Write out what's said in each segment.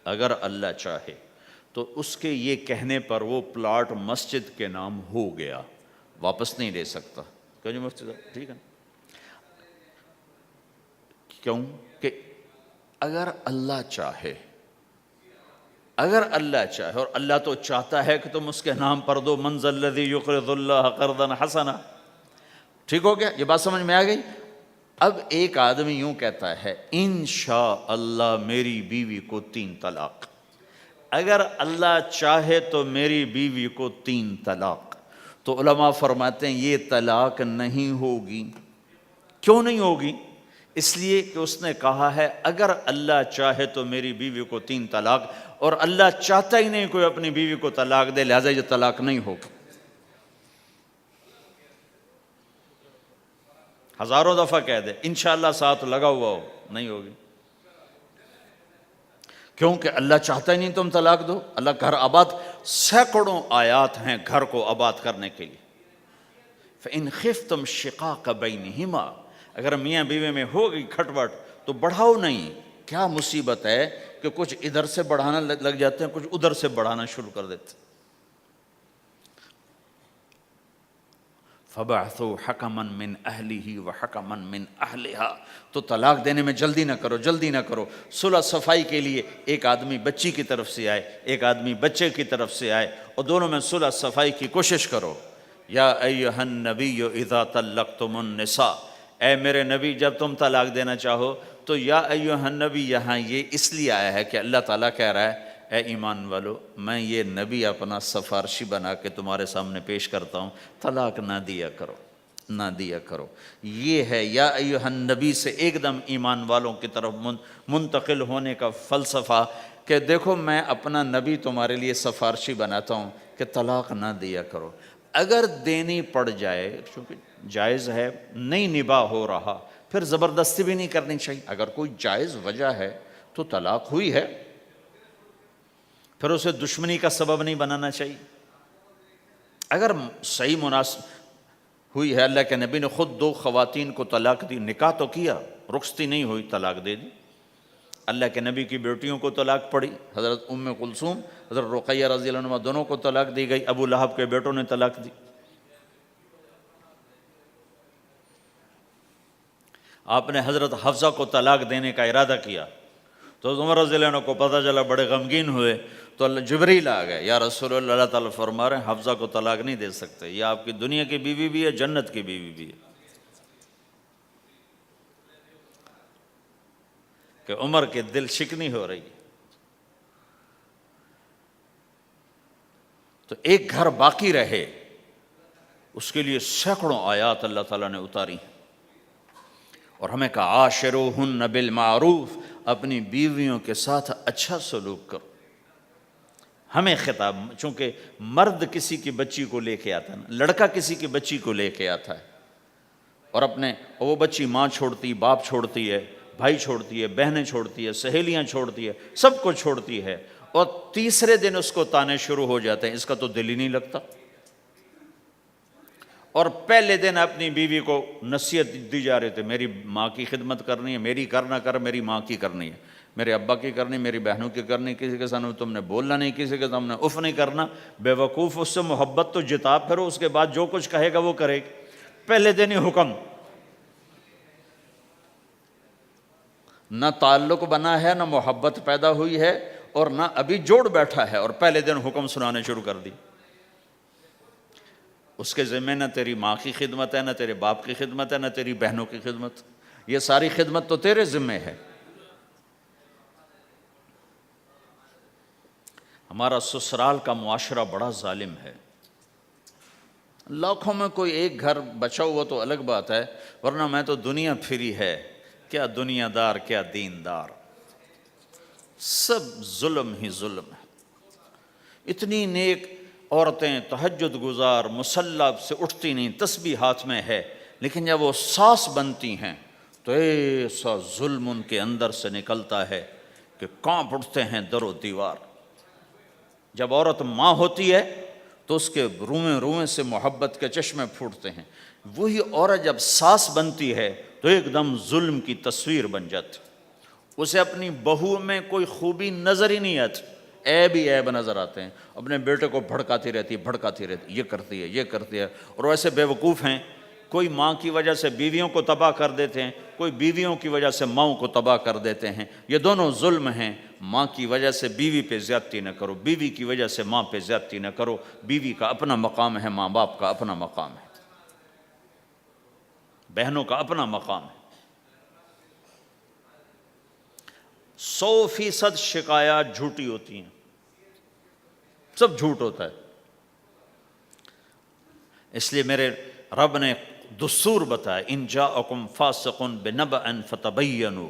اگر اللہ چاہے تو اس کے یہ کہنے پر وہ پلاٹ مسجد کے نام ہو گیا، واپس نہیں لے سکتا۔ کیوں جی مفتی صاحب؟ ٹھیک ہے، کیوں کہ اگر اللہ چاہے، اگر اللہ چاہے، اور اللہ تو چاہتا ہے کہ تم اس کے نام پر دو، من ذا الذی یقرض اللہ قرضا حسنا۔ ٹھیک ہو گیا؟ یہ بات سمجھ میں آ گئی؟ اب ایک آدمی یوں کہتا ہے انشاءاللہ میری بیوی کو 3 طلاق، اگر اللہ چاہے تو میری بیوی کو 3 طلاق، تو علماء فرماتے ہیں یہ طلاق نہیں ہوگی۔ کیوں نہیں ہوگی؟ اس لیے کہ اس نے کہا ہے اگر اللہ چاہے تو میری بیوی کو 3 طلاق، اور اللہ چاہتا ہی نہیں کوئی اپنی بیوی کو طلاق دے، لہذا یہ طلاق نہیں ہوگی۔ ہزاروں دفعہ کہہ دے انشاءاللہ ساتھ لگا ہوا ہو، نہیں ہوگی، کیونکہ اللہ چاہتا ہی نہیں تم طلاق دو۔ اللہ گھر آباد، سینکڑوں آیات ہیں گھر کو آباد کرنے کے لیے۔ فَإِنْ خِفْتُمْ شِقَاقَ بَيْنِهِمَا، اگر میاں بیوی میں ہو گئی کھٹپٹ تو بڑھاؤ نہیں۔ کیا مصیبت ہے کہ کچھ ادھر سے بڑھانا لگ جاتے ہیں، کچھ ادھر سے بڑھانا شروع کر دیتے ہیں۔ فَبَعْثُوا حَكَمًا مِّنْ أَهْلِهِ وَحَكَمًا مِّنْ أَهْلِهَا، تو طلاق دینے میں جلدی نہ کرو، جلدی نہ کرو۔ صلح صفائی کے لیے ایک آدمی بچی کی طرف سے آئے، ایک آدمی بچے کی طرف سے آئے، اور دونوں میں صلح صفائی کی کوشش کرو۔ یا ایھا النبی اذا طلقتم النساء، اے میرے نبی جب تم طلاق دینا چاہو تو یا ایھا النبی یہاں یہ اس لیے آیا ہے کہ اللہ تعالیٰ کہہ رہا ہے اے ایمان والو، میں یہ نبی اپنا سفارشی بنا کے تمہارے سامنے پیش کرتا ہوں، طلاق نہ دیا کرو، نہ دیا کرو۔ یہ ہے یا ایھا النبی سے ایک دم ایمان والوں کی طرف منتقل ہونے کا فلسفہ کہ دیکھو میں اپنا نبی تمہارے لیے سفارشی بناتا ہوں کہ طلاق نہ دیا کرو۔ اگر دینی پڑ جائے، چونکہ جائز ہے، نہیں نباہ ہو رہا، پھر زبردستی بھی نہیں کرنی چاہیے۔ اگر کوئی جائز وجہ ہے تو طلاق ہوئی ہے، پھر اسے دشمنی کا سبب نہیں بنانا چاہیے۔ اگر صحیح مناسب ہوئی ہے، اللہ کے نبی نے خود 2 خواتین کو طلاق دی، نکاح تو کیا، رخصتی نہیں ہوئی، طلاق دے دی۔ اللہ کے نبی کی بیٹیوں کو طلاق پڑی، حضرت ام کلثوم، حضرت رقیہ رضی اللہ عنہ، دونوں کو طلاق دی گئی، ابو لہب کے بیٹوں نے طلاق دی۔ آپ نے حضرت حفصہ کو طلاق دینے کا ارادہ کیا تو عمر رضی اللہ عنہ کو پتہ چلا، بڑے غمگین ہوئے، تو اللہ جبریل آ گئے، یا رسول اللہ، اللہ تعالیٰ فرما رہے ہیں حفصہ کو طلاق نہیں دے سکتے، یہ آپ کی دنیا کی بیوی بھی ہے، جنت کی بیوی بھی ہے۔ کہ عمر کے دل شکنی ہو رہی ہے۔ تو ایک گھر باقی رہے، اس کے لیے سینکڑوں آیات اللہ تعالیٰ نے اتاری، اور ہمیں کہا عاشروہن بالمعروف، اپنی بیویوں کے ساتھ اچھا سلوک کرو۔ ہمیں خطاب، چونکہ مرد کسی کی بچی کو لے کے آتا ہے، لڑکا کسی کی بچی کو لے کے آتا ہے، اور وہ بچی ماں چھوڑتی، باپ چھوڑتی ہے، بھائی چھوڑتی ہے، بہنیں چھوڑتی ہے، سہیلیاں چھوڑتی ہے، سب کو چھوڑتی ہے، اور تیسرے دن اس کو تانے شروع ہو جاتے ہیں، اس کا تو دل ہی نہیں لگتا۔ اور پہلے دن اپنی بیوی کو نصیحت دی جا رہے تھے، میری ماں کی خدمت کرنی ہے، میری کرنا کر، میری ماں کی کرنی ہے، میرے ابا کی کرنی، میری بہنوں کی کرنی، کسی کے سامنے تم نے بولنا نہیں، کسی کے سامنے اف نہیں کرنا، بے وقوف اس سے محبت تو جتا پھرو، اس کے بعد جو کچھ کہے گا وہ کرے گا۔ پہلے دن ہی حکم، نہ تعلق بنا ہے، نہ محبت پیدا ہوئی ہے، اور نہ ابھی جوڑ بیٹھا ہے، اور پہلے دن حکم سنانے شروع کر دی۔ اس کے ذمہ نہ تیری ماں کی خدمت ہے، نہ تیرے باپ کی خدمت ہے، نہ تیری بہنوں کی خدمت، یہ ساری خدمت تو تیرے ذمہ ہے۔ ہمارا سسرال کا معاشرہ بڑا ظالم ہے، لاکھوں میں کوئی ایک گھر بچا ہوا تو الگ بات ہے، ورنہ میں تو دنیا پھری ہے، کیا دنیا دار کیا دین دار، سب ظلم ہی ظلم ہے۔ اتنی نیک عورتیں تہجد گزار مصلی سے اٹھتی نہیں، تسبیح ہاتھ میں ہے، لیکن جب وہ ساس بنتی ہیں تو ایسا ظلم ان کے اندر سے نکلتا ہے کہ کانپ اٹھتے ہیں در و دیوار۔ جب عورت ماں ہوتی ہے تو اس کے روئیں روئیں سے محبت کے چشمے پھوٹتے ہیں، وہی عورت جب ساس بنتی ہے تو ایک دم ظلم کی تصویر بن جاتی، اسے اپنی بہو میں کوئی خوبی نظر ہی نہیں آتی، عیب ہی عیب نظر آتے ہیں، اپنے بیٹے کو بھڑکاتی رہتی یہ کرتی ہے۔ اور ویسے بے وقوف ہیں، کوئی ماں کی وجہ سے بیویوں کو تباہ کر دیتے ہیں، کوئی بیویوں کی وجہ سے ماؤں کو تباہ کر دیتے ہیں۔ یہ دونوں ظلم ہیں۔ ماں کی وجہ سے بیوی پہ زیادتی نہ کرو، بیوی کی وجہ سے ماں پہ زیادتی نہ کرو۔ بیوی کا اپنا مقام ہے، ماں باپ کا اپنا مقام ہے، بہنوں کا اپنا مقام ہے۔ 100% شکایات جھوٹی ہوتی ہیں، سب جھوٹ ہوتا ہے۔ اس لیے میرے رب نے دستور بتایا، ان جاءکم فاسق بنبأ فتبینوا،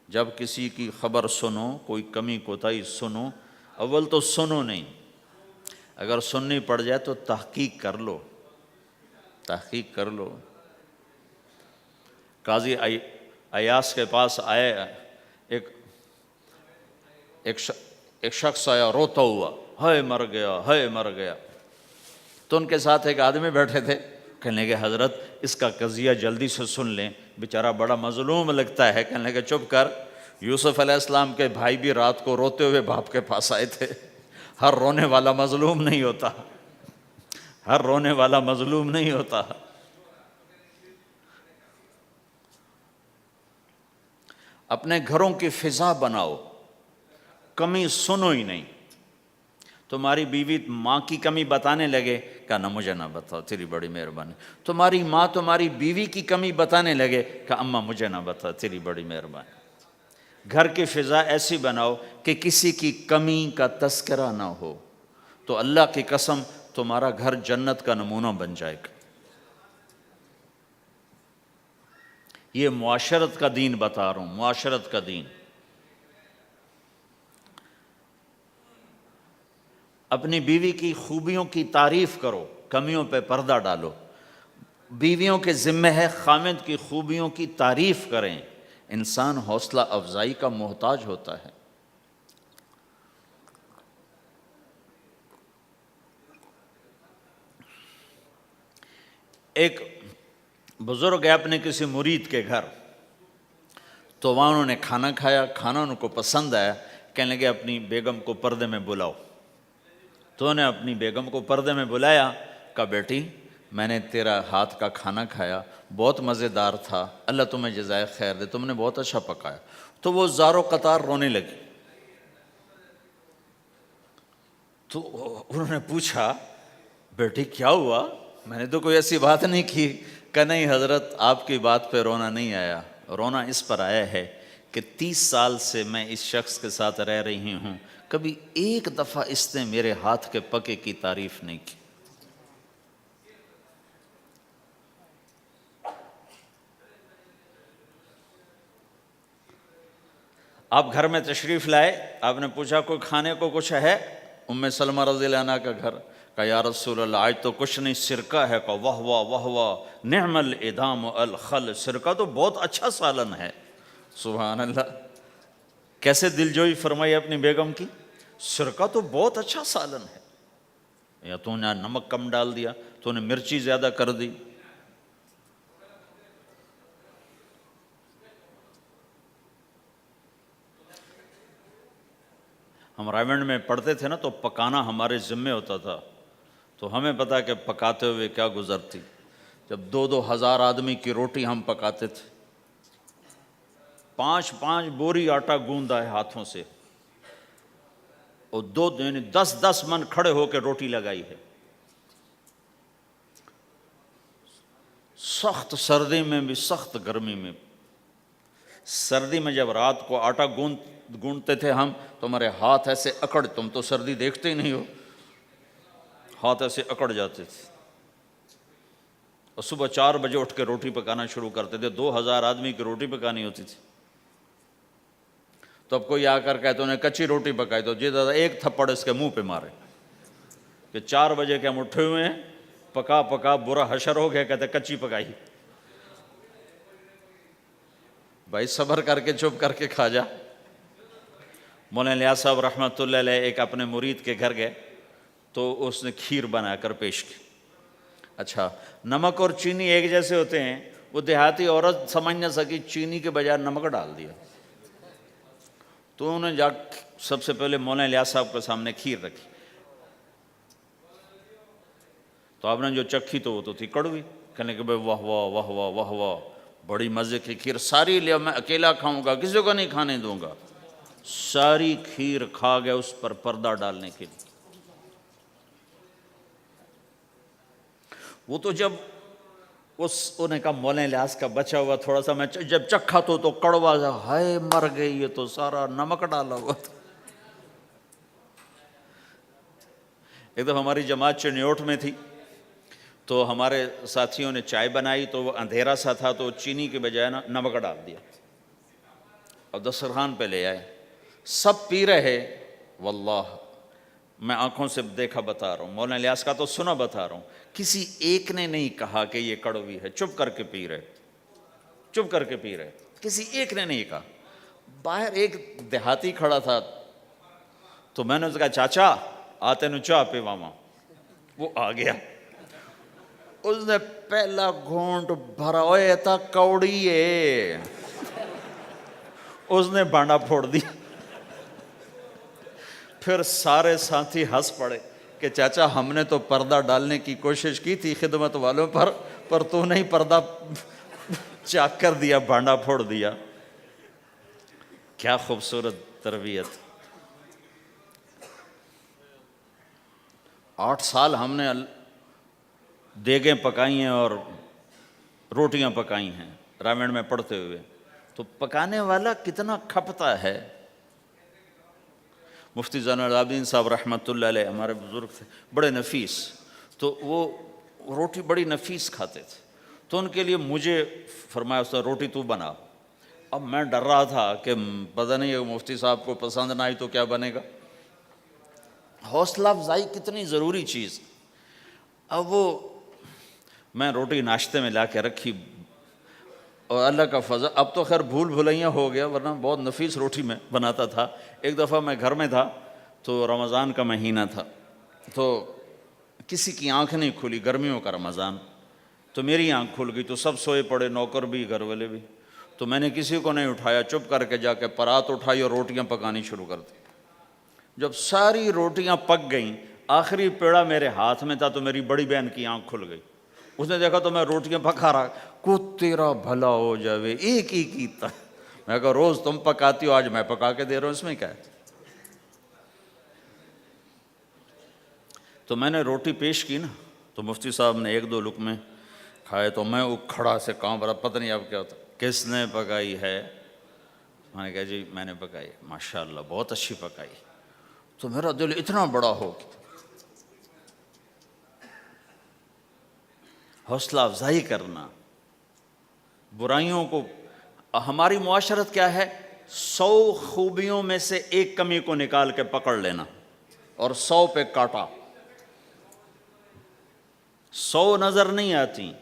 جب کسی کی خبر سنو، کوئی کمی کوتاہی سنو، اول تو سنو نہیں، اگر سننی پڑ جائے تو تحقیق کر لو، تحقیق کر لو۔ قاضی ایاس کے پاس آئے، ایک شخص آیا روتا ہوا، ہائے مر گیا، ہائے مر گیا۔ تو ان کے ساتھ ایک آدمی بیٹھے تھے، کہنے لگے حضرت اس کا قضیہ جلدی سے سن لیں، بیچارہ بڑا مظلوم لگتا ہے۔ کہنے لگے چپ کر، یوسف علیہ السلام کے بھائی بھی رات کو روتے ہوئے باپ کے پاس آئے تھے۔ ہر رونے والا مظلوم نہیں ہوتا، ہر رونے والا مظلوم نہیں ہوتا۔ اپنے گھروں کی فضا بناؤ، کمی سنو ہی نہیں۔ تمہاری بیوی ماں کی کمی بتانے لگے، کہا مجھے نہ بتاؤ، تیری بڑی مہربانی۔ تمہاری ماں تمہاری بیوی کی کمی بتانے لگے، کہا اماں مجھے نہ بتاؤ، تیری بڑی مہربانی۔ گھر کی فضا ایسی بناؤ کہ کسی کی کمی کا تذکرہ نہ ہو، تو اللہ کی قسم تمہارا گھر جنت کا نمونہ بن جائے گا۔ یہ معاشرت کا دین بتا رہا ہوں، معاشرت کا دین۔ اپنی بیوی کی خوبیوں کی تعریف کرو، کمیوں پہ پردہ ڈالو۔ بیویوں کے ذمہ ہے خامد کی خوبیوں کی تعریف کریں۔ انسان حوصلہ افزائی کا محتاج ہوتا ہے۔ ایک بزرگ ہے اپنے کسی مرید کے گھر، تو وہاں انہوں نے کھانا کھایا، کھانا ان کو پسند آیا، کہنے لگے اپنی بیگم کو پردے میں بلاؤ۔ تو انہوں نے اپنی بیگم کو پردے میں بلایا، کہا بیٹی میں نے تیرا ہاتھ کا کھانا کھایا، بہت مزیدار تھا، اللہ تمہیں جزائے خیر دے، تم نے بہت اچھا پکایا۔ تو وہ زار و قطار رونے لگی۔ تو انہوں نے پوچھا بیٹی کیا ہوا؟ میں نے تو کوئی ایسی بات نہیں کی۔ کہ نہیں حضرت آپ کی بات پہ رونا نہیں آیا، رونا اس پر آیا ہے کہ 30 سال سے میں اس شخص کے ساتھ رہ رہی ہوں، کبھی ایک دفعہ اس نے میرے ہاتھ کے پکے کی تعریف نہیں کی۔ آپ گھر میں تشریف لائے، آپ نے پوچھا کوئی کھانے کو کچھ ہے؟ ام سلمہ رضی اللہ عنہ کا گھر، کہا یا رسول اللہ آج تو کچھ نہیں، سرکہ ہے۔ کہا واہ واہ واہ واہ، نعم الادام الخل، سرکہ تو بہت اچھا سالن ہے۔ سبحان اللہ، کیسے دلجوئی فرمائی اپنی بیگم کی، سرکہ تو بہت اچھا سالن ہے۔ یا تو نے نمک کم ڈال دیا، تو نے مرچی زیادہ کر دی۔ ہم رائمنڈ میں پڑھتے تھے نا، تو پکانا ہمارے ذمے ہوتا تھا، تو ہمیں پتا کہ پکاتے ہوئے کیا گزرتی۔ جب 2-2 ہزار آدمی کی روٹی ہم پکاتے تھے، 5-5 بوری آٹا گوندا ہے ہاتھوں سے، اور 10-10 من کھڑے ہو کے روٹی لگائی ہے، سخت سردی میں بھی سخت گرمی میں۔ سردی میں جب رات کو آٹا گونتے تھے ہم، تو ہمارے ہاتھ ایسے اکڑ، تم تو سردی دیکھتے ہی نہیں ہو، ہاتھ ایسے اکڑ جاتے تھے، اور صبح 4 بجے اٹھ کے روٹی پکانا شروع کرتے تھے۔ 2000 آدمی کی روٹی پکانی ہوتی تھی۔ تو اب کوئی آ کر کہتے انہیں کچی روٹی پکائی، تو جی دادا ایک تھپڑ اس کے منہ پہ مارے کہ 4 بجے کے ہم اٹھے ہوئے ہیں، پکا پکا برا حشر ہو گیا، کہتے کچی پکائی۔ بھائی صبر کر کے چپ کر کے کھا جا۔ مولانا الیاس صاحب رحمۃ اللہ علیہ ایک اپنے مرید کے گھر گئے، تو اس نے کھیر بنا کر پیش کی۔ اچھا، نمک اور چینی ایک جیسے ہوتے ہیں، وہ دیہاتی عورت سمجھ نہ سکی، چینی کے بجائے نمک ڈال دیا۔ تو انہوں نے جا سب سے پہلے مولانا الیاس صاحب کے سامنے کھیر رکھی، تو آپ نے جو چکھی تو وہ تو تھی کڑوی، کہنے کہ بھائی واہ واہ واہ واہ واہ واہ، بڑی مزے کی کھیر، ساری لیا میں اکیلا کھاؤں گا، کسی کو نہیں کھانے دوں گا۔ ساری کھیر کھا گیا، اس پر پردہ ڈالنے کے لیے۔ وہ تو جب انہوں نے کہا مولانا الیاس کا بچا ہوا تھوڑا سا میں جب چکھا تو کڑوا سا، ہائے مر گئی، یہ تو سارا نمک ڈالا ہوا تھا۔ ایک دفعہ ہماری جماعت چنیوٹ میں تھی، تو ہمارے ساتھیوں نے چائے بنائی، تو وہ اندھیرا سا تھا، تو چینی کے بجائے نمک ڈال دیا اور دسترخوان پہ لے آئے، سب پی رہے۔ واللہ میں آنکھوں سے دیکھا بتا رہا ہوں، مولانا الیاس کا تو سنا بتا رہا ہوں، کسی ایک نے نہیں کہا کہ یہ کڑوی ہے، چپ کر کے پی رہے، چپ کر کے پی رہے، کسی ایک نے نہیں کہا۔ باہر ایک دیہاتی کھڑا تھا، تو میں نے اس کہا چاچا آتے نو چاہ پہ ماما، وہ آ گیا، اس نے پہلا گھونٹ بھرا، اوے تھا کوڑی ہے، اس نے بانڈا پھوڑ دیا۔ پھر سارے ساتھی ہنس پڑے کہ چاچا ہم نے تو پردہ ڈالنے کی کوشش کی تھی خدمت والوں پر تو نہیں پردہ چاک کر دیا، بانڈا پھوڑ دیا۔ کیا خوبصورت تربیت۔ 8 سال ہم نے دیگیں پکائی ہیں اور روٹیاں پکائی ہیں رامین میں پڑھتے ہوئے، تو پکانے والا کتنا کھپتا ہے۔ مفتی زین العابدین صاحب رحمۃ اللہ علیہ ہمارے بزرگ تھے، بڑے نفیس، تو وہ روٹی بڑی نفیس کھاتے تھے، تو ان کے لیے مجھے فرمایا اس نے روٹی تو بنا۔ اب میں ڈر رہا تھا کہ پتہ نہیں مفتی صاحب کو پسند نہ آئی تو کیا بنے گا۔ حوصلہ افزائی کتنی ضروری چیز۔ اب وہ میں روٹی ناشتے میں لا کے رکھی، اور اللہ کا فضل، اب تو خیر بھول بھلائیاں ہو گیا، ورنہ بہت نفیس روٹی میں بناتا تھا۔ ایک دفعہ میں گھر میں تھا، تو رمضان کا مہینہ تھا، تو کسی کی آنکھ نہیں کھلی، گرمیوں کا رمضان، تو میری آنکھ کھل گئی، تو سب سوئے پڑے، نوکر بھی گھر والے بھی، تو میں نے کسی کو نہیں اٹھایا، چپ کر کے جا کے پرات اٹھائی اور روٹیاں پکانی شروع کر دی۔ جب ساری روٹیاں پک گئیں، آخری پیڑا میرے ہاتھ میں تھا، تو میری بڑی بہن کی آنکھ کھل گئی، اس نے دیکھا تو میں روٹیاں پکا رہا، کو تیرا بھلا ہو جاوے، ایک ہی کیتا۔ میں کہا روز تم پکاتی ہو، آج میں پکا کے دے رہا ہوں، اس میں کیا ہے۔ تو میں نے روٹی پیش کی نا، تو مفتی صاحب نے 1-2 لقمے کھائے، تو میں کھڑا سے کانپ رہا، پتہ نہیں اب کیا ہوتا، کس نے پکائی ہے؟ میں نے کہا جی میں نے پکائی، ماشاءاللہ بہت اچھی پکائی۔ تو میرا دل اتنا بڑا ہو گیا۔ حوصلہ افزائی کرنا، برائیوں کو، ہماری معاشرت کیا ہے، 100 خوبیوں میں سے ایک کمی کو نکال کے پکڑ لینا اور 100 پہ کاٹا۔ 100 نظر نہیں آتی،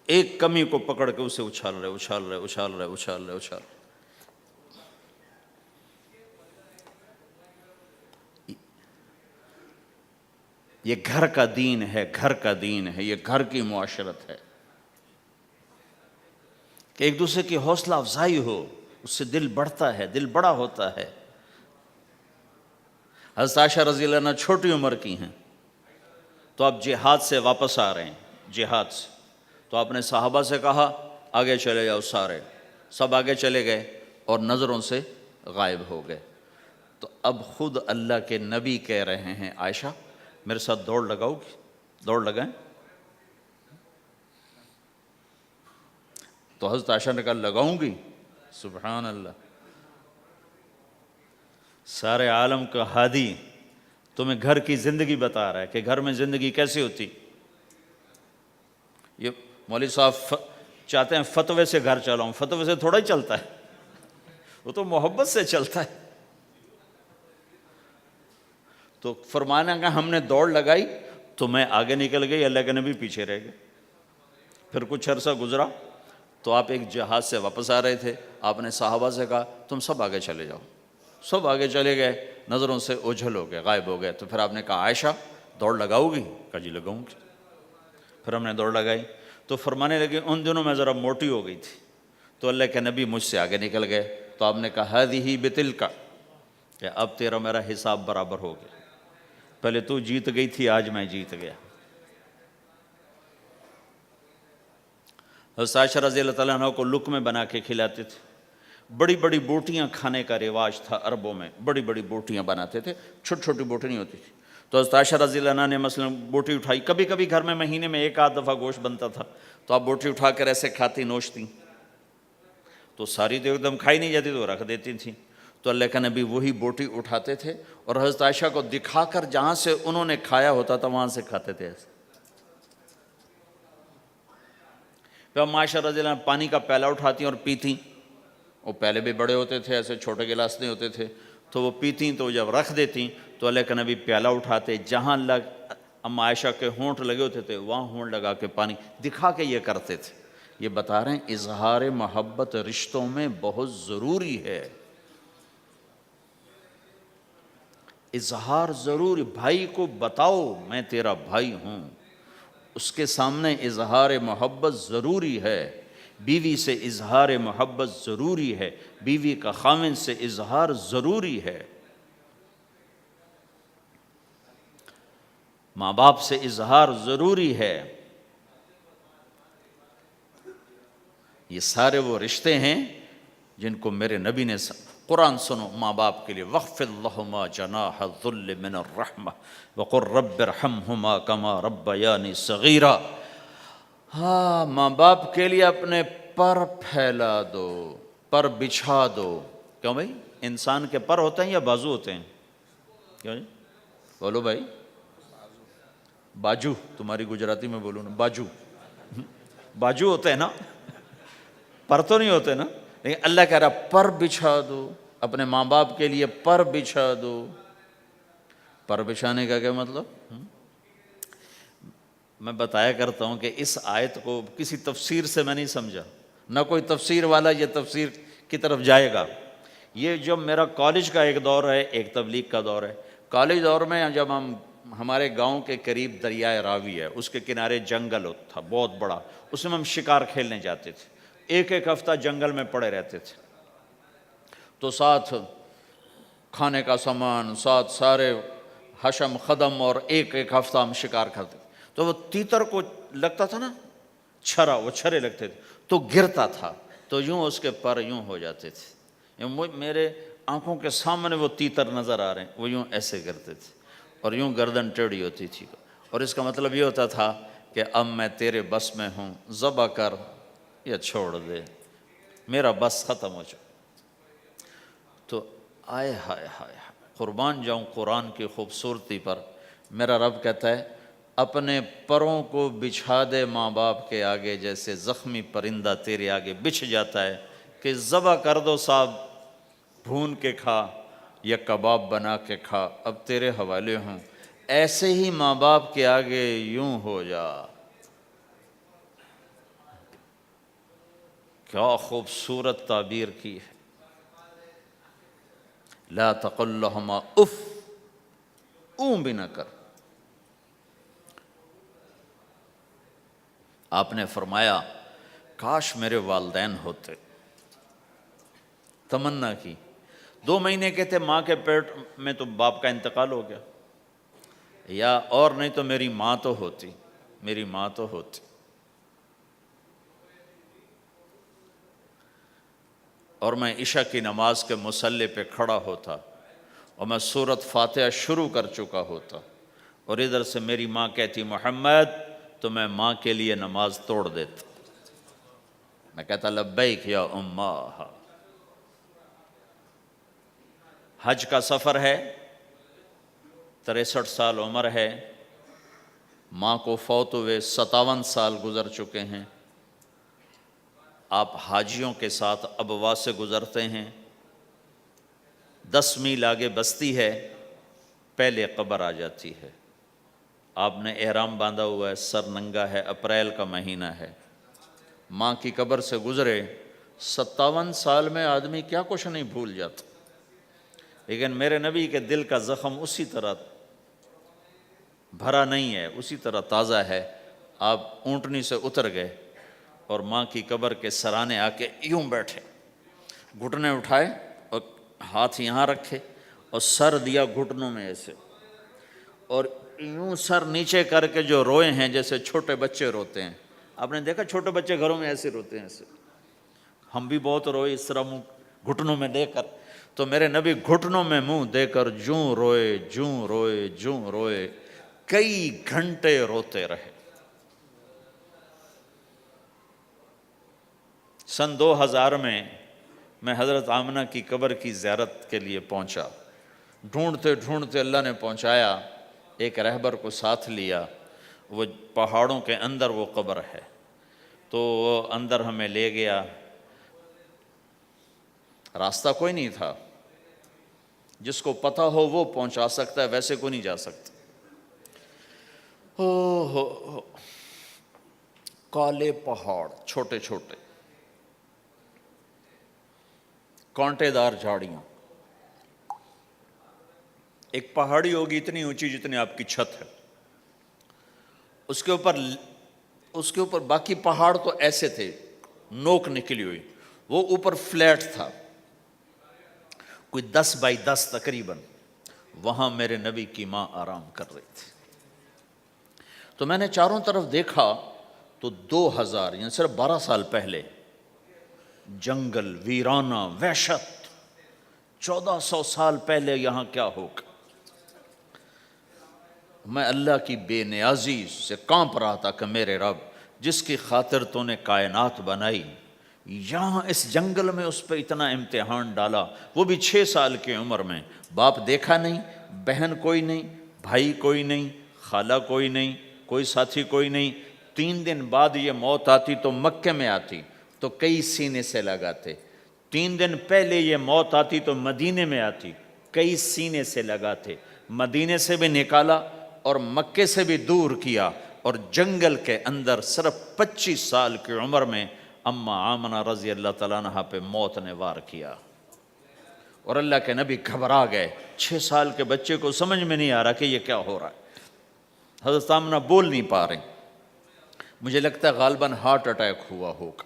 ایک کمی کو پکڑ کے اسے اچھال رہے اچھال رہے اچھال رہے اچھال رہے اچھال رہے۔ یہ گھر کا دین ہے، گھر کا دین ہے، یہ گھر کی معاشرت ہے کہ ایک دوسرے کی حوصلہ افزائی ہو، اس سے دل بڑھتا ہے، دل بڑا ہوتا ہے۔ حضرت عائشہ رضی اللہ عنہ چھوٹی عمر کی ہیں، تو آپ جہاد سے واپس آ رہے ہیں، جہاد سے، تو آپ نے صحابہ سے کہا آگے چلے جاؤ، سارے سب آگے چلے گئے اور نظروں سے غائب ہو گئے۔ تو اب خود اللہ کے نبی کہہ رہے ہیں عائشہ میرے ساتھ دوڑ لگاؤ گی؟ دوڑ لگائیں؟ تو حضرت عائشہ نے کہا لگاؤں گی۔ سبحان اللہ، سارے عالم کا ہادی تمہیں گھر کی زندگی بتا رہا ہے کہ گھر میں زندگی کیسی ہوتی۔ یہ مولوی صاحب چاہتے ہیں فتوے سے گھر چلاؤں، فتوے سے تھوڑا ہی چلتا ہے، وہ تو محبت سے چلتا ہے۔ تو فرمانا کہ ہم نے دوڑ لگائی تو میں آگے نکل گئی، اللہ کے نبی پیچھے رہ گئے۔ پھر کچھ عرصہ گزرا تو آپ ایک جہاز سے واپس آ رہے تھے، آپ نے صحابہ سے کہا تم سب آگے چلے جاؤ، سب آگے چلے گئے، نظروں سے اوجھل ہو گئے، غائب ہو گئے۔ تو پھر آپ نے کہا عائشہ دوڑ لگاؤ گی؟ کہا جی لگاؤں گی۔ پھر ہم نے دوڑ لگائی تو فرمانے لگے ان دنوں میں ذرا موٹی ہو گئی تھی، تو اللہ کے نبی مجھ سے آگے نکل گئے، تو آپ نے کہا ہذہ بتلک، کہ اب تیرا میرا حساب برابر ہو گیا، پہلے تو جیت گئی تھی، آج میں جیت گیا۔ حضرت عائشہ رضی اللہ تعالیٰ عنہ کو لقمے بنا کے کھلاتے تھے، بڑی بڑی بوٹیاں کھانے کا رواج تھا عربوں میں، بڑی بڑی بوٹیاں بناتے تھے، چھوٹی چھوٹی بوٹی نہیں ہوتی تھی۔ تو حضرت عائشہ رضی اللہ عنہ نے مثلا بوٹی اٹھائی، کبھی کبھی گھر میں مہینے میں ایک آدھ دفعہ گوشت بنتا تھا، تو آپ بوٹی اٹھا کر ایسے کھاتی نوچتی، تو ساری تو ایک دم کھائی نہیں جاتی، تو رکھ دیتی تھیں۔ تو اللہ کا نبی وہی بوٹی اٹھاتے تھے اور حضرت عائشہ کو دکھا کر جہاں سے انہوں نے کھایا ہوتا تھا وہاں سے کھاتے تھے ایسے۔ پھر عائشہ رضی اللہ عنہ پانی کا پیالہ اٹھاتی اور پیتی، وہ پہلے بھی بڑے ہوتے تھے، ایسے چھوٹے گلاس نہیں ہوتے تھے، تو وہ پیتی، تو جب رکھ دیتی تو اللہ کا نبی پیالہ اٹھاتے، جہاں اما عائشہ کے ہونٹ لگے ہوتے تھے وہاں ہونٹ لگا کے پانی دکھا کے یہ کرتے تھے۔ یہ بتا رہے ہیں اظہار محبت رشتوں میں بہت ضروری ہے، اظہار ضروری، بھائی کو بتاؤ میں تیرا بھائی ہوں، اس کے سامنے اظہار محبت ضروری ہے، بیوی سے اظہار محبت ضروری ہے، بیوی کا خاوند سے اظہار ضروری ہے، ماں باپ سے اظہار ضروری ہے۔ یہ سارے وہ رشتے ہیں جن کو میرے نبی نے قرآن سنو ماں باپ کے لیے، وَاخْفِضْ لَهُمَا جَنَاحَ الذُّلِّ مِنَ الرَّحْمَةِ وَقُلْ رَبِّ ارْحَمْهُمَا كَمَا رَبَّيَانِي صَغِيرًا۔ ہاں، ماں باپ کے لیے اپنے پر پھیلا دو، پر بچھا دو۔ کیوں بھائی؟ انسان کے پر ہوتے ہیں یا بازو ہوتے ہیں؟ کیوں جی؟ بولو بھائی۔ باجو، تمہاری گجراتی میں بولوں نا، باجو، باجو ہوتے ہیں نا، پر تو نہیں ہوتے نا، لیکن اللہ کہہ رہا پر بچھا دو، اپنے ماں باپ کے لیے پر بچھا دو۔ پر بچھانے کا کیا مطلب؟ میں بتایا کرتا ہوں کہ اس آیت کو کسی تفسیر سے میں نہیں سمجھا، نہ کوئی تفسیر والا یہ تفسیر کی طرف جائے گا۔ یہ جو میرا کالج کا ایک دور ہے، ایک تبلیغ کا دور ہے، کالج دور میں جب ہمارے گاؤں کے قریب دریائے راوی ہے، اس کے کنارے جنگل تھا بہت بڑا، اس میں ہم شکار کھیلنے جاتے تھے، ایک ایک ہفتہ جنگل میں پڑے رہتے تھے، تو ساتھ کھانے کا سامان، ساتھ سارے حشم خدم، اور ایک ایک ہفتہ ہم شکار کرتے تھے۔ تو وہ تیتر کو لگتا تھا نا چھرا، وہ چھرے لگتے تھے تو گرتا تھا، تو یوں اس کے پر یوں ہو جاتے تھے، میرے آنکھوں کے سامنے وہ تیتر نظر آ رہے ہیں، وہ یوں ایسے کرتے تھے اور یوں گردن ٹیڑھی ہوتی تھی، اور اس کا مطلب یہ ہوتا تھا کہ اب میں تیرے بس میں ہوں، ذبح کر یا چھوڑ دے، میرا بس ختم ہو چکا۔ تو آئے ہائے ہائے، قربان جاؤں قرآن کی خوبصورتی پر۔ میرا رب کہتا ہے اپنے پروں کو بچھا دے ماں باپ کے آگے، جیسے زخمی پرندہ تیرے آگے بچھ جاتا ہے، کہ ذبح کر دو صاحب، بھون کے کھا یا کباب بنا کے کھا، اب تیرے حوالے ہوں، ایسے ہی ماں باپ کے آگے یوں ہو جا۔ کیا خوبصورت تعبیر کی ہے، لا تقل لہما اف، اون بھی نہ کر۔ آپ نے فرمایا کاش میرے والدین ہوتے، تمنا کی، 2 مہینے کے تھے ماں کے پیٹ میں تو باپ کا انتقال ہو گیا، یا اور نہیں تو میری ماں تو ہوتی، میری ماں تو ہوتی۔ اور میں عشاء کی نماز کے مصلی پہ کھڑا ہوتا اور میں سورۃ فاتحہ شروع کر چکا ہوتا، اور ادھر سے میری ماں کہتی محمد، تو میں ماں کے لیے نماز توڑ دیتا، میں کہتا لبیک یا اماں۔ حج کا سفر ہے، 63 سال عمر ہے، ماں کو فوت ہوئے 57 سال گزر چکے ہیں، آپ حاجیوں کے ساتھ ابوا سے گزرتے ہیں، 10 میل آگے بستی ہے، پہلے قبر آ جاتی ہے، آپ نے احرام باندھا ہوا ہے، سر ننگا ہے، اپریل کا مہینہ ہے، ماں کی قبر سے گزرے، 57 سال میں آدمی کیا کچھ نہیں بھول جاتا، لیکن میرے نبی کے دل کا زخم اسی طرح بھرا نہیں ہے، اسی طرح تازہ ہے۔ آپ اونٹنی سے اتر گئے اور ماں کی قبر کے سرانے آ کے یوں بیٹھے، گھٹنے اٹھائے اور ہاتھ یہاں رکھے اور سر دیا گھٹنوں میں ایسے، اور یوں سر نیچے کر کے جو روئے ہیں جیسے چھوٹے بچے روتے ہیں. آپ نے دیکھا چھوٹے بچے گھروں میں ایسے روتے ہیں ایسے. ہم بھی بہت روئے اس طرح منہ گھٹنوں میں دے کر. تو میرے نبی گھٹنوں میں منہ دے کر جوں روئے جوں روئے جوں روئے، کئی گھنٹے روتے رہے. سن 2000 میں حضرت آمنہ کی قبر کی زیارت کے لیے پہنچا. ڈھونڈتے ڈھونڈتے اللہ نے پہنچایا، ایک رہبر کو ساتھ لیا. وہ پہاڑوں کے اندر وہ قبر ہے، تو وہ اندر ہمیں لے گیا. راستہ کوئی نہیں تھا، جس کو پتہ ہو وہ پہنچا سکتا ہے، ویسے کوئی نہیں جا سکتا. ہو کالے پہاڑ، چھوٹے چھوٹے کانٹے دار جھاڑیاں. ایک پہاڑی ہوگی اتنی اونچی جتنی آپ کی چھت ہے، اس کے اوپر باقی پہاڑ تو ایسے تھے، نوک نکلی ہوئی. وہ اوپر فلیٹ تھا، کوئی 10 بائی 10 تقریباً. وہاں میرے نبی کی ماں آرام کر رہی تھی. تو میں نے چاروں طرف دیکھا تو 2000 یعنی صرف 12 سال پہلے جنگل، ویرانہ، وحشت. 1400 سال پہلے یہاں کیا ہوگا. میں اللہ کی بے نیازی سے کانپ رہا تھا کہ میرے رب، جس کی خاطر تو نے کائنات بنائی، یہاں اس جنگل میں اس پہ اتنا امتحان ڈالا. وہ بھی 6 سال کی عمر میں. باپ دیکھا نہیں، بہن کوئی نہیں، بھائی کوئی نہیں، خالہ کوئی نہیں، کوئی ساتھی کوئی نہیں. 3 دن بعد یہ موت آتی تو مکے میں آتی تو کئی سینے سے لگاتے. 3 دن پہلے یہ موت آتی تو مدینے میں آتی، کئی سینے سے لگاتے. مدینے سے بھی نکالا اور مکے سے بھی دور کیا، اور جنگل کے اندر صرف 25 سال کی عمر میں اماں آمنہ رضی اللہ تعالیٰ عنہا پہ موت نے وار کیا. اور اللہ کے نبی گھبرا گئے. 6 سال کے بچے کو سمجھ میں نہیں آ رہا کہ یہ کیا ہو رہا ہے. حضرت آمنہ بول نہیں پا رہے. مجھے لگتا ہے غالباً ہارٹ اٹیک ہوا ہوگا.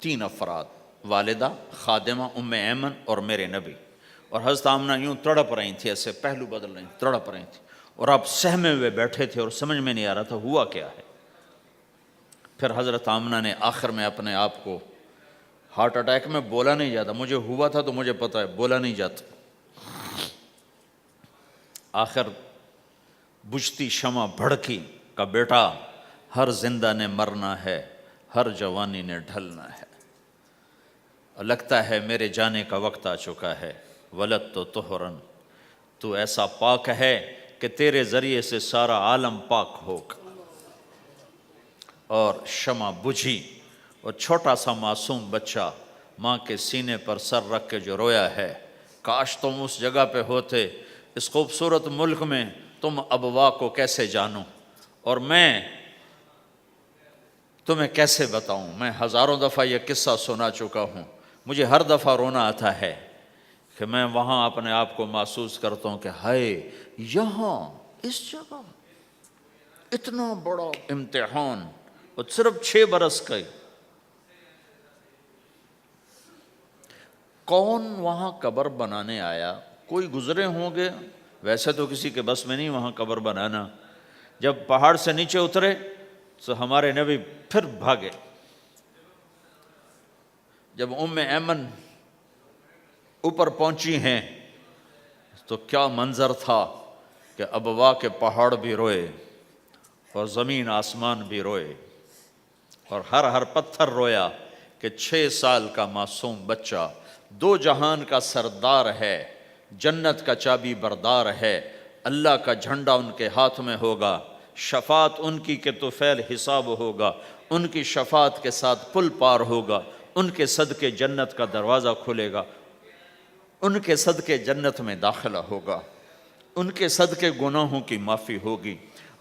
3 افراد، والدہ، خادمہ ام ایمن اور میرے نبی. اور حضرت آمنہ یوں تڑپ رہی تھی، ایسے پہلو بدل رہی تھی، تڑپ رہی تھی. اور آپ سہمے ہوئے بیٹھے تھے اور سمجھ میں نہیں آ رہا تھا ہوا کیا ہے. پھر حضرت آمنہ نے آخر میں اپنے آپ کو، ہارٹ اٹیک میں بولا نہیں جاتا، مجھے ہوا تھا تو مجھے پتا ہے بولا نہیں جاتا. آخر بجھتی شمع بھڑکی کہ بیٹا، ہر زندہ نے مرنا ہے، ہر جوانی نے ڈھلنا ہے، اور لگتا ہے میرے جانے کا وقت آ چکا ہے. ولد تو طہرن، تو ایسا پاک ہے کہ تیرے ذریعے سے سارا عالم پاک ہوگا. اور شمع بجھی اور چھوٹا سا معصوم بچہ ماں کے سینے پر سر رکھ کے جو رویا ہے. کاش تم اس جگہ پہ ہوتے. اس خوبصورت ملک میں تم ابوا کو کیسے جانو، اور میں تمہیں کیسے بتاؤں. میں ہزاروں دفعہ یہ قصہ سنا چکا ہوں. مجھے ہر دفعہ رونا آتا ہے کہ میں وہاں اپنے آپ کو محسوس کرتا ہوں کہ ہائے، یہاں اس جگہ اتنا بڑا امتحان، اور صرف 6 برس کا. کون وہاں قبر بنانے آیا؟ کوئی گزرے ہوں گے، ویسے تو کسی کے بس میں نہیں وہاں قبر بنانا. جب پہاڑ سے نیچے اترے تو ہمارے نبی پھر بھاگے. جب ام ایمن اوپر پہنچی ہیں تو کیا منظر تھا کہ ابوا کے پہاڑ بھی روئے اور زمین آسمان بھی روئے اور ہر پتھر رویا کہ 6 سال کا معصوم بچہ 2 جہان کا سردار ہے، جنت کا چابی بردار ہے. اللہ کا جھنڈا ان کے ہاتھ میں ہوگا. شفاعت ان کی کہ طفیل حساب ہوگا. ان کی شفاعت کے ساتھ پل پار ہوگا. ان کے صدقے جنت کا دروازہ کھلے گا. ان کے صدقے جنت میں داخلہ ہوگا. ان کے صدقے گناہوں کی معافی ہوگی.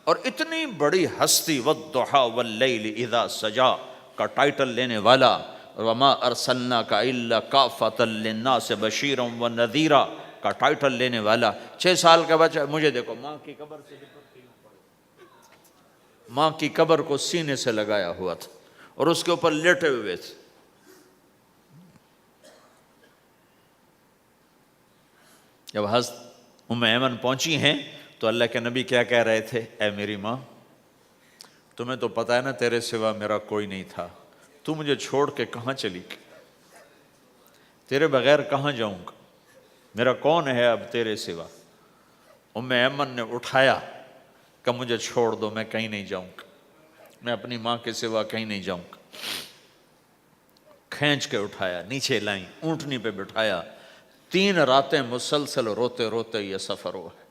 اور اتنی بڑی ہستی والضحیٰ واللیل اذا سجا کا ٹائٹل لینے والا، وما ارسلناک الا کافۃ للناس بشیرا ونذیرا کا ٹائٹل لینے والا 6 سال کا بچہ. مجھے دیکھو، ماں کی قبر سے ماں کی قبر کو سینے سے لگایا ہوا تھا اور اس کے اوپر لیٹے ہوئے تھے. جب حضرت ام ایمن پہنچی ہیں تو اللہ کے نبی کیا کہہ رہے تھے؟ اے میری ماں، تمہیں تو پتہ ہے نا تیرے سوا میرا کوئی نہیں تھا، تو مجھے چھوڑ کے کہاں چلی گئی؟ تیرے بغیر کہاں جاؤں گا؟ میرا کون ہے اب تیرے سوا؟ ام ایمن نے اٹھایا کہ مجھے چھوڑ دو، میں کہیں نہیں جاؤں گا، میں اپنی ماں کے سوا کہیں نہیں جاؤں گا۔ کھینچ کے اٹھایا، نیچے لائیں، اونٹنی پہ بٹھایا، 3 راتیں مسلسل روتے روتے یہ سفر ہوا ہے۔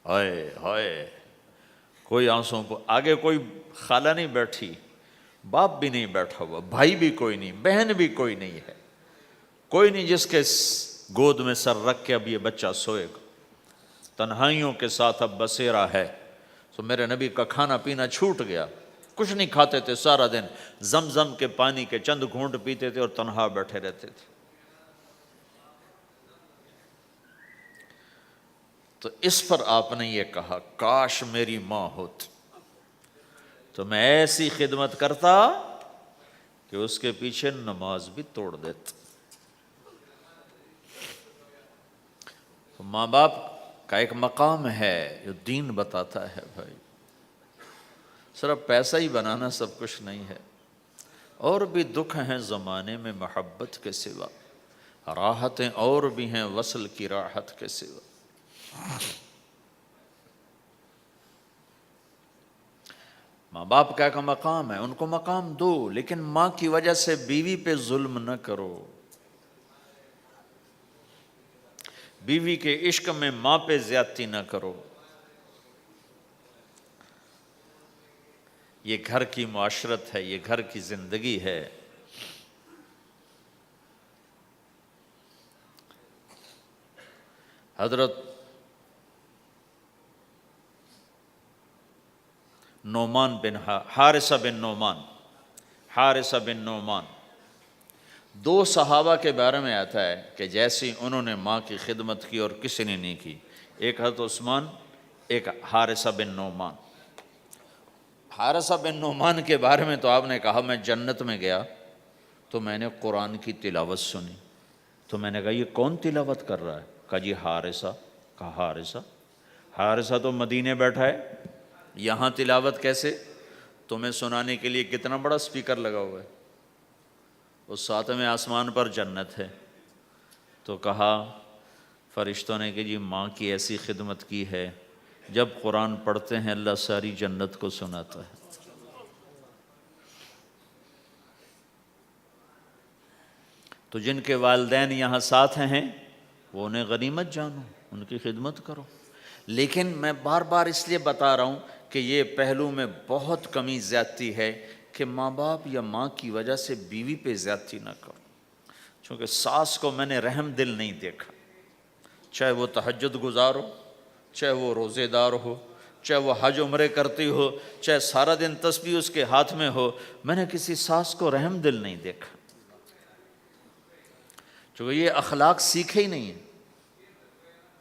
ہائے ہائے، کوئی آنسوں کو آگے کوئی خالہ نہیں بیٹھی، باپ بھی نہیں بیٹھا ہوا، بھائی بھی کوئی نہیں، بہن بھی کوئی نہیں ہے، کوئی نہیں جس کے گود میں سر رکھ کے اب یہ بچہ سوئے گا۔ تنہائیوں کے ساتھ اب بسیرا ہے۔ تو میرے نبی کا کھانا پینا چھوٹ گیا، کچھ نہیں کھاتے تھے، سارا دن زمزم کے پانی کے چند گھونٹ پیتے تھے اور تنہا بیٹھے رہتے تھے۔ تو اس پر آپ نے یہ کہا کاش میری ماں ہوتی تو میں ایسی خدمت کرتا کہ اس کے پیچھے نماز بھی توڑ دیتا۔ تو ماں باپ کا ایک مقام ہے جو دین بتاتا ہے بھائی، صرف پیسہ ہی بنانا سب کچھ نہیں ہے، اور بھی دکھ ہیں زمانے میں محبت کے سوا، راحتیں اور بھی ہیں وصل کی راحت کے سوا۔ ماں باپ کا ایک مقام ہے، ان کو مقام دو، لیکن ماں کی وجہ سے بیوی پہ ظلم نہ کرو، بیوی کے عشق میں ماں پہ زیادتی نہ کرو۔ یہ گھر کی معاشرت ہے، یہ گھر کی زندگی ہے۔ حضرت نعمان بن حارثہ بن نعمان 2 صحابہ کے بارے میں آتا ہے کہ جیسی انہوں نے ماں کی خدمت کی اور کسی نے نہیں کی، ایک حضرت عثمان، ایک حارثہ بن نعمان۔ حارثہ بن نعمان کے بارے میں تو آپ نے کہا میں جنت میں گیا تو میں نے قرآن کی تلاوت سنی، تو میں نے کہا یہ کون تلاوت کر رہا ہے؟ کہا جی حارثہ۔ کہا حارثہ تو مدینے بیٹھا ہے، یہاں تلاوت کیسے؟ تمہیں سنانے کے لیے کتنا بڑا سپیکر لگا ہوا ہے، اس 7ویں آسمان پر جنت ہے۔ تو کہا فرشتوں نے کہ جی ماں کی ایسی خدمت کی ہے، جب قرآن پڑھتے ہیں اللہ ساری جنت کو سناتا ہے۔ تو جن کے والدین یہاں ساتھ ہیں وہ انہیں غنیمت جانو، ان کی خدمت کرو۔ لیکن میں بار بار اس لیے بتا رہا ہوں کہ یہ پہلو میں بہت کمی زیادتی ہے کہ ماں باپ یا ماں کی وجہ سے بیوی پہ زیادتی نہ کرو، چونکہ ساس کو میں نے رحم دل نہیں دیکھا، چاہے وہ تہجد گزار ہو، چاہے وہ روزے دار ہو، چاہے وہ حج عمرے کرتی ہو، چاہے سارا دن تسبیح اس کے ہاتھ میں ہو، میں نے کسی ساس کو رحم دل نہیں دیکھا، چونکہ یہ اخلاق سیکھے ہی نہیں ہیں،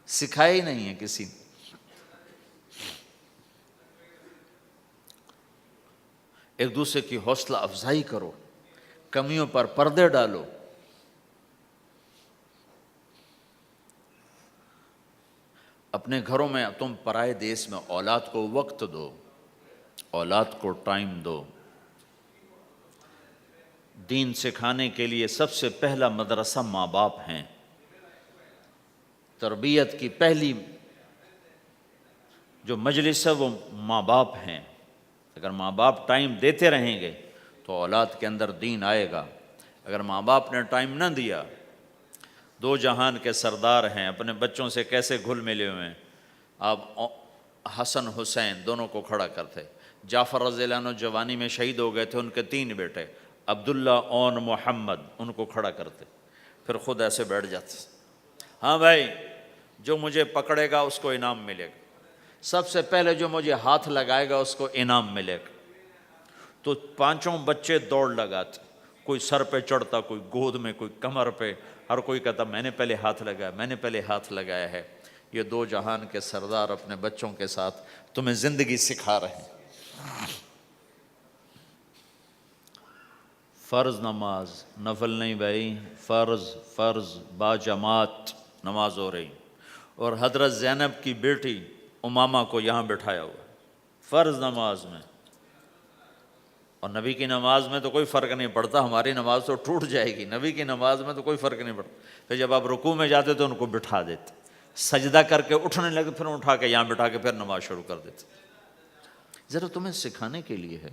سکھائے ہی نہیں ہیں کسی نے۔ ایک دوسرے کی حوصلہ افزائی کرو، کمیوں پر پردے ڈالو۔ اپنے گھروں میں تم پرائے دیس میں اولاد کو وقت دو، اولاد کو ٹائم دو۔ دین سکھانے کے لیے سب سے پہلا مدرسہ ماں باپ ہیں، تربیت کی پہلی جو مجلس ہے وہ ماں باپ ہیں۔ اگر ماں باپ ٹائم دیتے رہیں گے تو اولاد کے اندر دین آئے گا۔ اگر ماں باپ نے ٹائم نہ دیا، 2 جہان کے سردار ہیں، اپنے بچوں سے کیسے گھل ملے ہوئے ہیں۔ آپ حسن حسین دونوں کو کھڑا کرتے، جعفر رضی اللہ عنہ جوانی میں شہید ہو گئے تھے، ان کے 3 بیٹے عبداللہ اون محمد، ان کو کھڑا کرتے، پھر خود ایسے بیٹھ جاتے، ہاں بھائی جو مجھے پکڑے گا اس کو انعام ملے گا، سب سے پہلے جو مجھے ہاتھ لگائے گا اس کو انعام ملے گا۔ تو 5 بچے دوڑ لگاتے، کوئی سر پہ چڑھتا، کوئی گود میں، کوئی کمر پہ، ہر کوئی کہتا میں نے پہلے ہاتھ لگایا، میں نے پہلے ہاتھ لگایا ہے۔ یہ 2 جہان کے سردار اپنے بچوں کے ساتھ تمہیں زندگی سکھا رہے ہیں۔ فرض نماز، نفل نہیں بھائی، فرض با جماعت نماز ہو رہی، اور حضرت زینب کی بیٹی امامہ کو یہاں بٹھایا ہوا فرض نماز میں. اور نبی کی نماز میں تو کوئی فرق نہیں پڑتا، ہماری نماز تو ٹوٹ جائے گی، نبی کی نماز میں تو کوئی فرق نہیں پڑتا. پھر جب آپ رکوع میں جاتے تو ان کو بٹھا دیتے، سجدہ کر کے اٹھنے لگے پھر اٹھا کے یہاں بٹھا کے پھر نماز شروع کر دیتے. ذرا تمہیں سکھانے کے لیے ہے.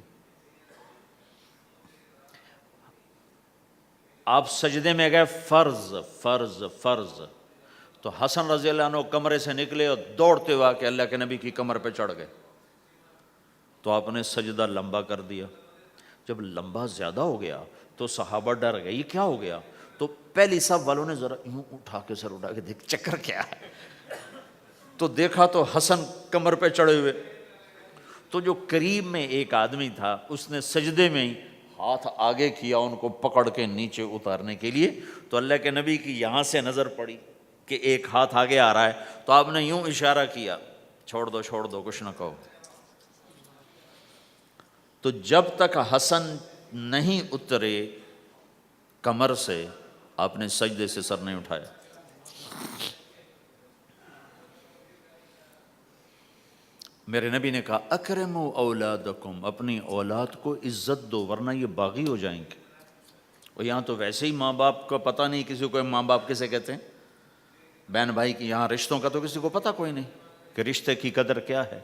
آپ سجدے میں گئے، فرض فرض فرض، تو حسن رضی اللہ عنہ کمرے سے نکلے اور دوڑتے ہوا کہ اللہ کے نبی کی کمر پہ چڑھ گئے. تو آپ نے سجدہ لمبا کر دیا. جب لمبا زیادہ ہو گیا تو صحابہ ڈر گئے، یہ کیا ہو گیا؟ تو پہلی صف والوں نے ذرا یوں اٹھا کے سر اٹھا کے دیکھ چکر کیا ہے، تو دیکھا تو حسن کمر پہ چڑھے ہوئے. تو جو قریب میں ایک آدمی تھا اس نے سجدے میں ہی ہاتھ آگے کیا ان کو پکڑ کے نیچے اتارنے کے لیے. تو اللہ کے نبی کی یہاں سے نظر پڑی کہ ایک ہاتھ آگے آ رہا ہے، تو آپ نے یوں اشارہ کیا، چھوڑ دو چھوڑ دو، کچھ نہ کہو. تو جب تک حسن نہیں اترے کمر سے آپ نے سجدے سے سر نہیں اٹھایا. میرے نبی نے کہا اکرموا اولادکم، اپنی اولاد کو عزت دو ورنہ یہ باغی ہو جائیں گے. اور یہاں تو ویسے ہی ماں باپ کا پتہ نہیں کسی کو ماں باپ کسے کہتے ہیں، بہن بھائی کی یہاں رشتوں کا تو کسی کو پتہ کوئی نہیں کہ رشتے کی قدر کیا ہے.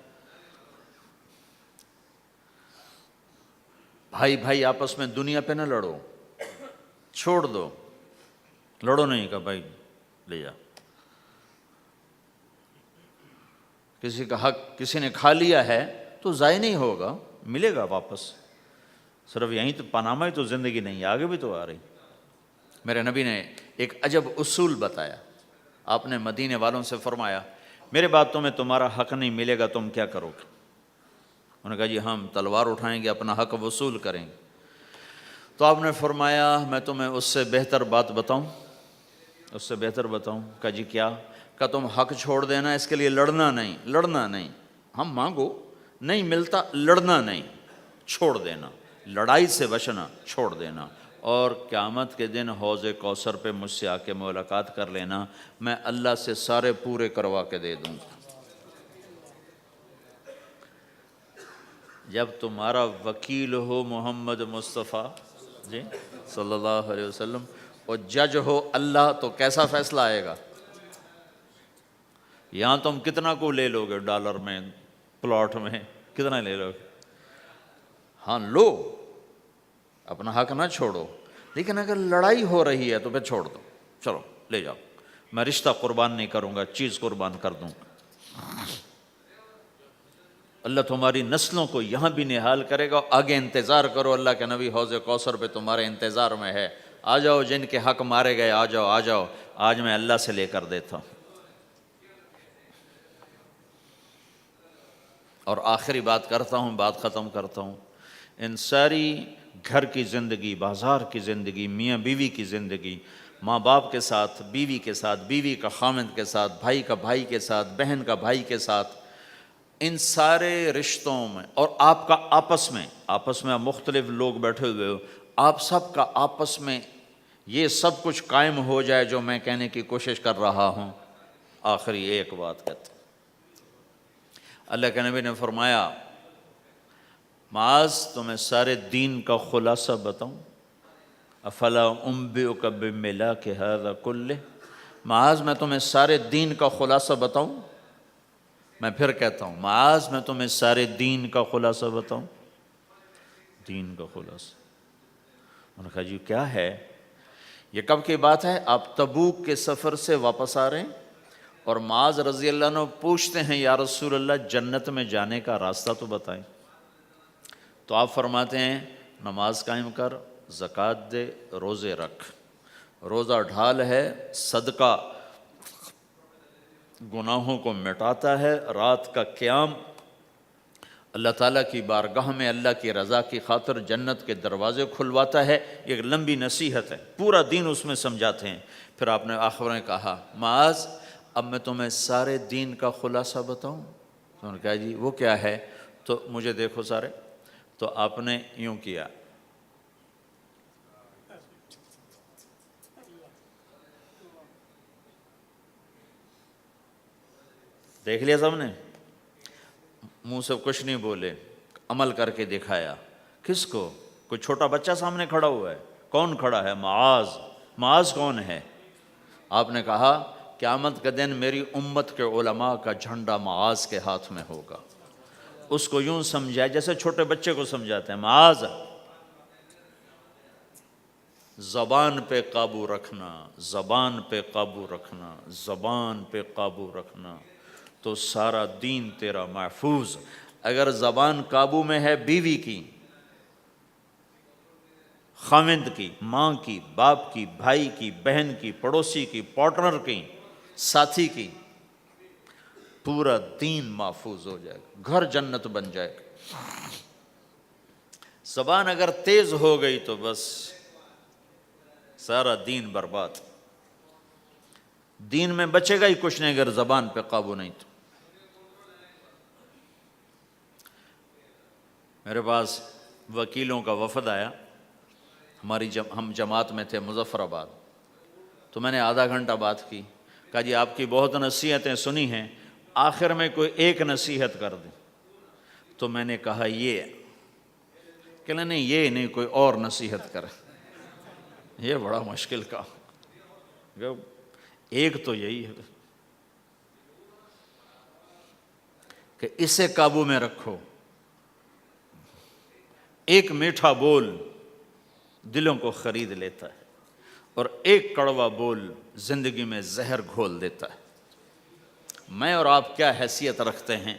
بھائی بھائی آپس میں دنیا پہ نہ لڑو، چھوڑ دو، لڑو نہیں کہ بھائی لے جا. کسی کا حق کسی نے کھا لیا ہے تو ضائع نہیں ہوگا، ملے گا واپس. صرف یہیں تو پاناما ہی تو زندگی نہیں، آگے بھی تو آ رہی. میرے نبی نے ایک عجب اصول بتایا. آپ نے مدینے والوں سے فرمایا میرے بعد تمہیں تمہارا حق نہیں ملے گا، تم کیا کرو گے؟ انہوں نے کہا جی ہم تلوار اٹھائیں گے، اپنا حق وصول کریں گے. تو آپ نے فرمایا میں تمہیں اس سے بہتر بات بتاؤں، اس سے بہتر بتاؤں؟ کہا جی کیا؟ کہ تم حق چھوڑ دینا، اس کے لیے لڑنا نہیں، لڑنا نہیں. ہم مانگو نہیں ملتا، لڑنا نہیں، چھوڑ دینا، لڑائی سے بچنا، چھوڑ دینا. اور قیامت کے دن حوض کوثر پہ مجھ سے آ کے ملاقات کر لینا، میں اللہ سے سارے پورے کروا کے دے دوں گا. جب تمہارا وکیل ہو محمد مصطفیٰ جی صلی اللہ علیہ وسلم اور جج ہو اللہ، تو کیسا فیصلہ آئے گا؟ یہاں تم کتنا کو لے لو گے ڈالر میں، پلاٹ میں کتنا لے لو گے؟ ہاں لو، اپنا حق نہ چھوڑو، لیکن اگر لڑائی ہو رہی ہے تو پھر چھوڑ دو، چلو لے جاؤ، میں رشتہ قربان نہیں کروں گا، چیز قربان کر دوں گا. اللہ تمہاری نسلوں کو یہاں بھی نہال کرے گا. آگے انتظار کرو، اللہ کے نبی حوض کوثر پہ تمہارے انتظار میں ہے. آ جاؤ، جن کے حق مارے گئے آ جاؤ، آ جاؤ، آج میں اللہ سے لے کر دیتا ہوں. اور آخری بات کرتا ہوں، بات ختم کرتا ہوں. ان ساری گھر کی زندگی، بازار کی زندگی، میاں بیوی کی زندگی، ماں باپ کے ساتھ، بیوی کے ساتھ، بیوی کا خامند کے ساتھ، بھائی کا بھائی کے ساتھ، بہن کا بھائی کے ساتھ، ان سارے رشتوں میں اور آپ کا آپس میں آپ مختلف لوگ بیٹھے ہوئے ہو، آپ سب کا آپس میں یہ سب کچھ قائم ہو جائے جو میں کہنے کی کوشش کر رہا ہوں. آخری ایک بات کہتا ہوں. اللہ کے نبی نے فرمایا معاذ تمہیں سارے دین کا خلاصہ بتاؤں؟ افلا انبئک بملاک ھذا کلہ، معاذ میں تمہیں سارے دین کا خلاصہ بتاؤں؟ میں پھر کہتا ہوں معاذ میں تمہیں سارے دین کا خلاصہ بتاؤں؟ دین کا خلاصہ. انہوں نے کہا جی کیا ہے؟ یہ کب کی بات ہے؟ آپ تبوک کے سفر سے واپس آ رہے ہیں اور معاذ رضی اللہ عنہ پوچھتے ہیں یا رسول اللہ جنت میں جانے کا راستہ تو بتائیں. تو آپ فرماتے ہیں نماز قائم کر، زکوٰۃ دے، روزے رکھ. روزہ ڈھال ہے، صدقہ گناہوں کو مٹاتا ہے، رات کا قیام اللہ تعالیٰ کی بارگاہ میں اللہ کی رضا کی خاطر جنت کے دروازے کھلواتا ہے. ایک لمبی نصیحت ہے، پورا دین اس میں سمجھاتے ہیں. پھر آپ نے آخر میں کہا معاذ اب میں تمہیں سارے دین کا خلاصہ بتاؤں؟ تو انہوں نے کہا جی وہ کیا ہے؟ تو مجھے دیکھو سارے. تو آپ نے یوں کیا، دیکھ لیا سب نے، منہ سے کچھ نہیں بولے، عمل کر کے دکھایا۔ کس کو؟ کوئی چھوٹا بچہ سامنے کھڑا ہوا ہے؟ کون کھڑا ہے؟ معاذ۔ معاذ کون ہے؟ آپ نے کہا قیامت کے دن میری امت کے علماء کا جھنڈا معاذ کے ہاتھ میں ہوگا۔ اس کو یوں سمجھائے جیسے چھوٹے بچے کو سمجھاتے ہیں، معاذ، زبان پہ قابو رکھنا، زبان پہ قابو رکھنا، زبان پہ قابو رکھنا، تو سارا دین تیرا محفوظ۔ اگر زبان قابو میں ہے بیوی کی، خاوند کی، ماں کی، باپ کی، بھائی کی، بہن کی، پڑوسی کی، پارٹنر کی، ساتھی کی، پورا دین محفوظ ہو جائے گا، گھر جنت بن جائے گا۔ زبان اگر تیز ہو گئی تو بس سارا دین برباد۔ دین میں بچے گا ہی کچھ نہیں اگر زبان پہ قابو نہیں تو۔ میرے پاس وکیلوں کا وفد آیا، ہم جماعت میں تھے مظفر آباد، تو میں نے آدھا گھنٹہ بات کی، کہا جی آپ کی بہت نصیحتیں سنی ہیں، آخر میں کوئی ایک نصیحت کر دیں۔ تو میں نے کہا یہ، کہ نہیں یہ نہیں، کوئی اور نصیحت کرے۔ یہ بڑا مشکل کا، ایک تو یہی ہے کہ اسے قابو میں رکھو۔ ایک میٹھا بول دلوں کو خرید لیتا ہے، اور ایک کڑوا بول زندگی میں زہر گھول دیتا ہے۔ میں اور آپ کیا حیثیت رکھتے ہیں؟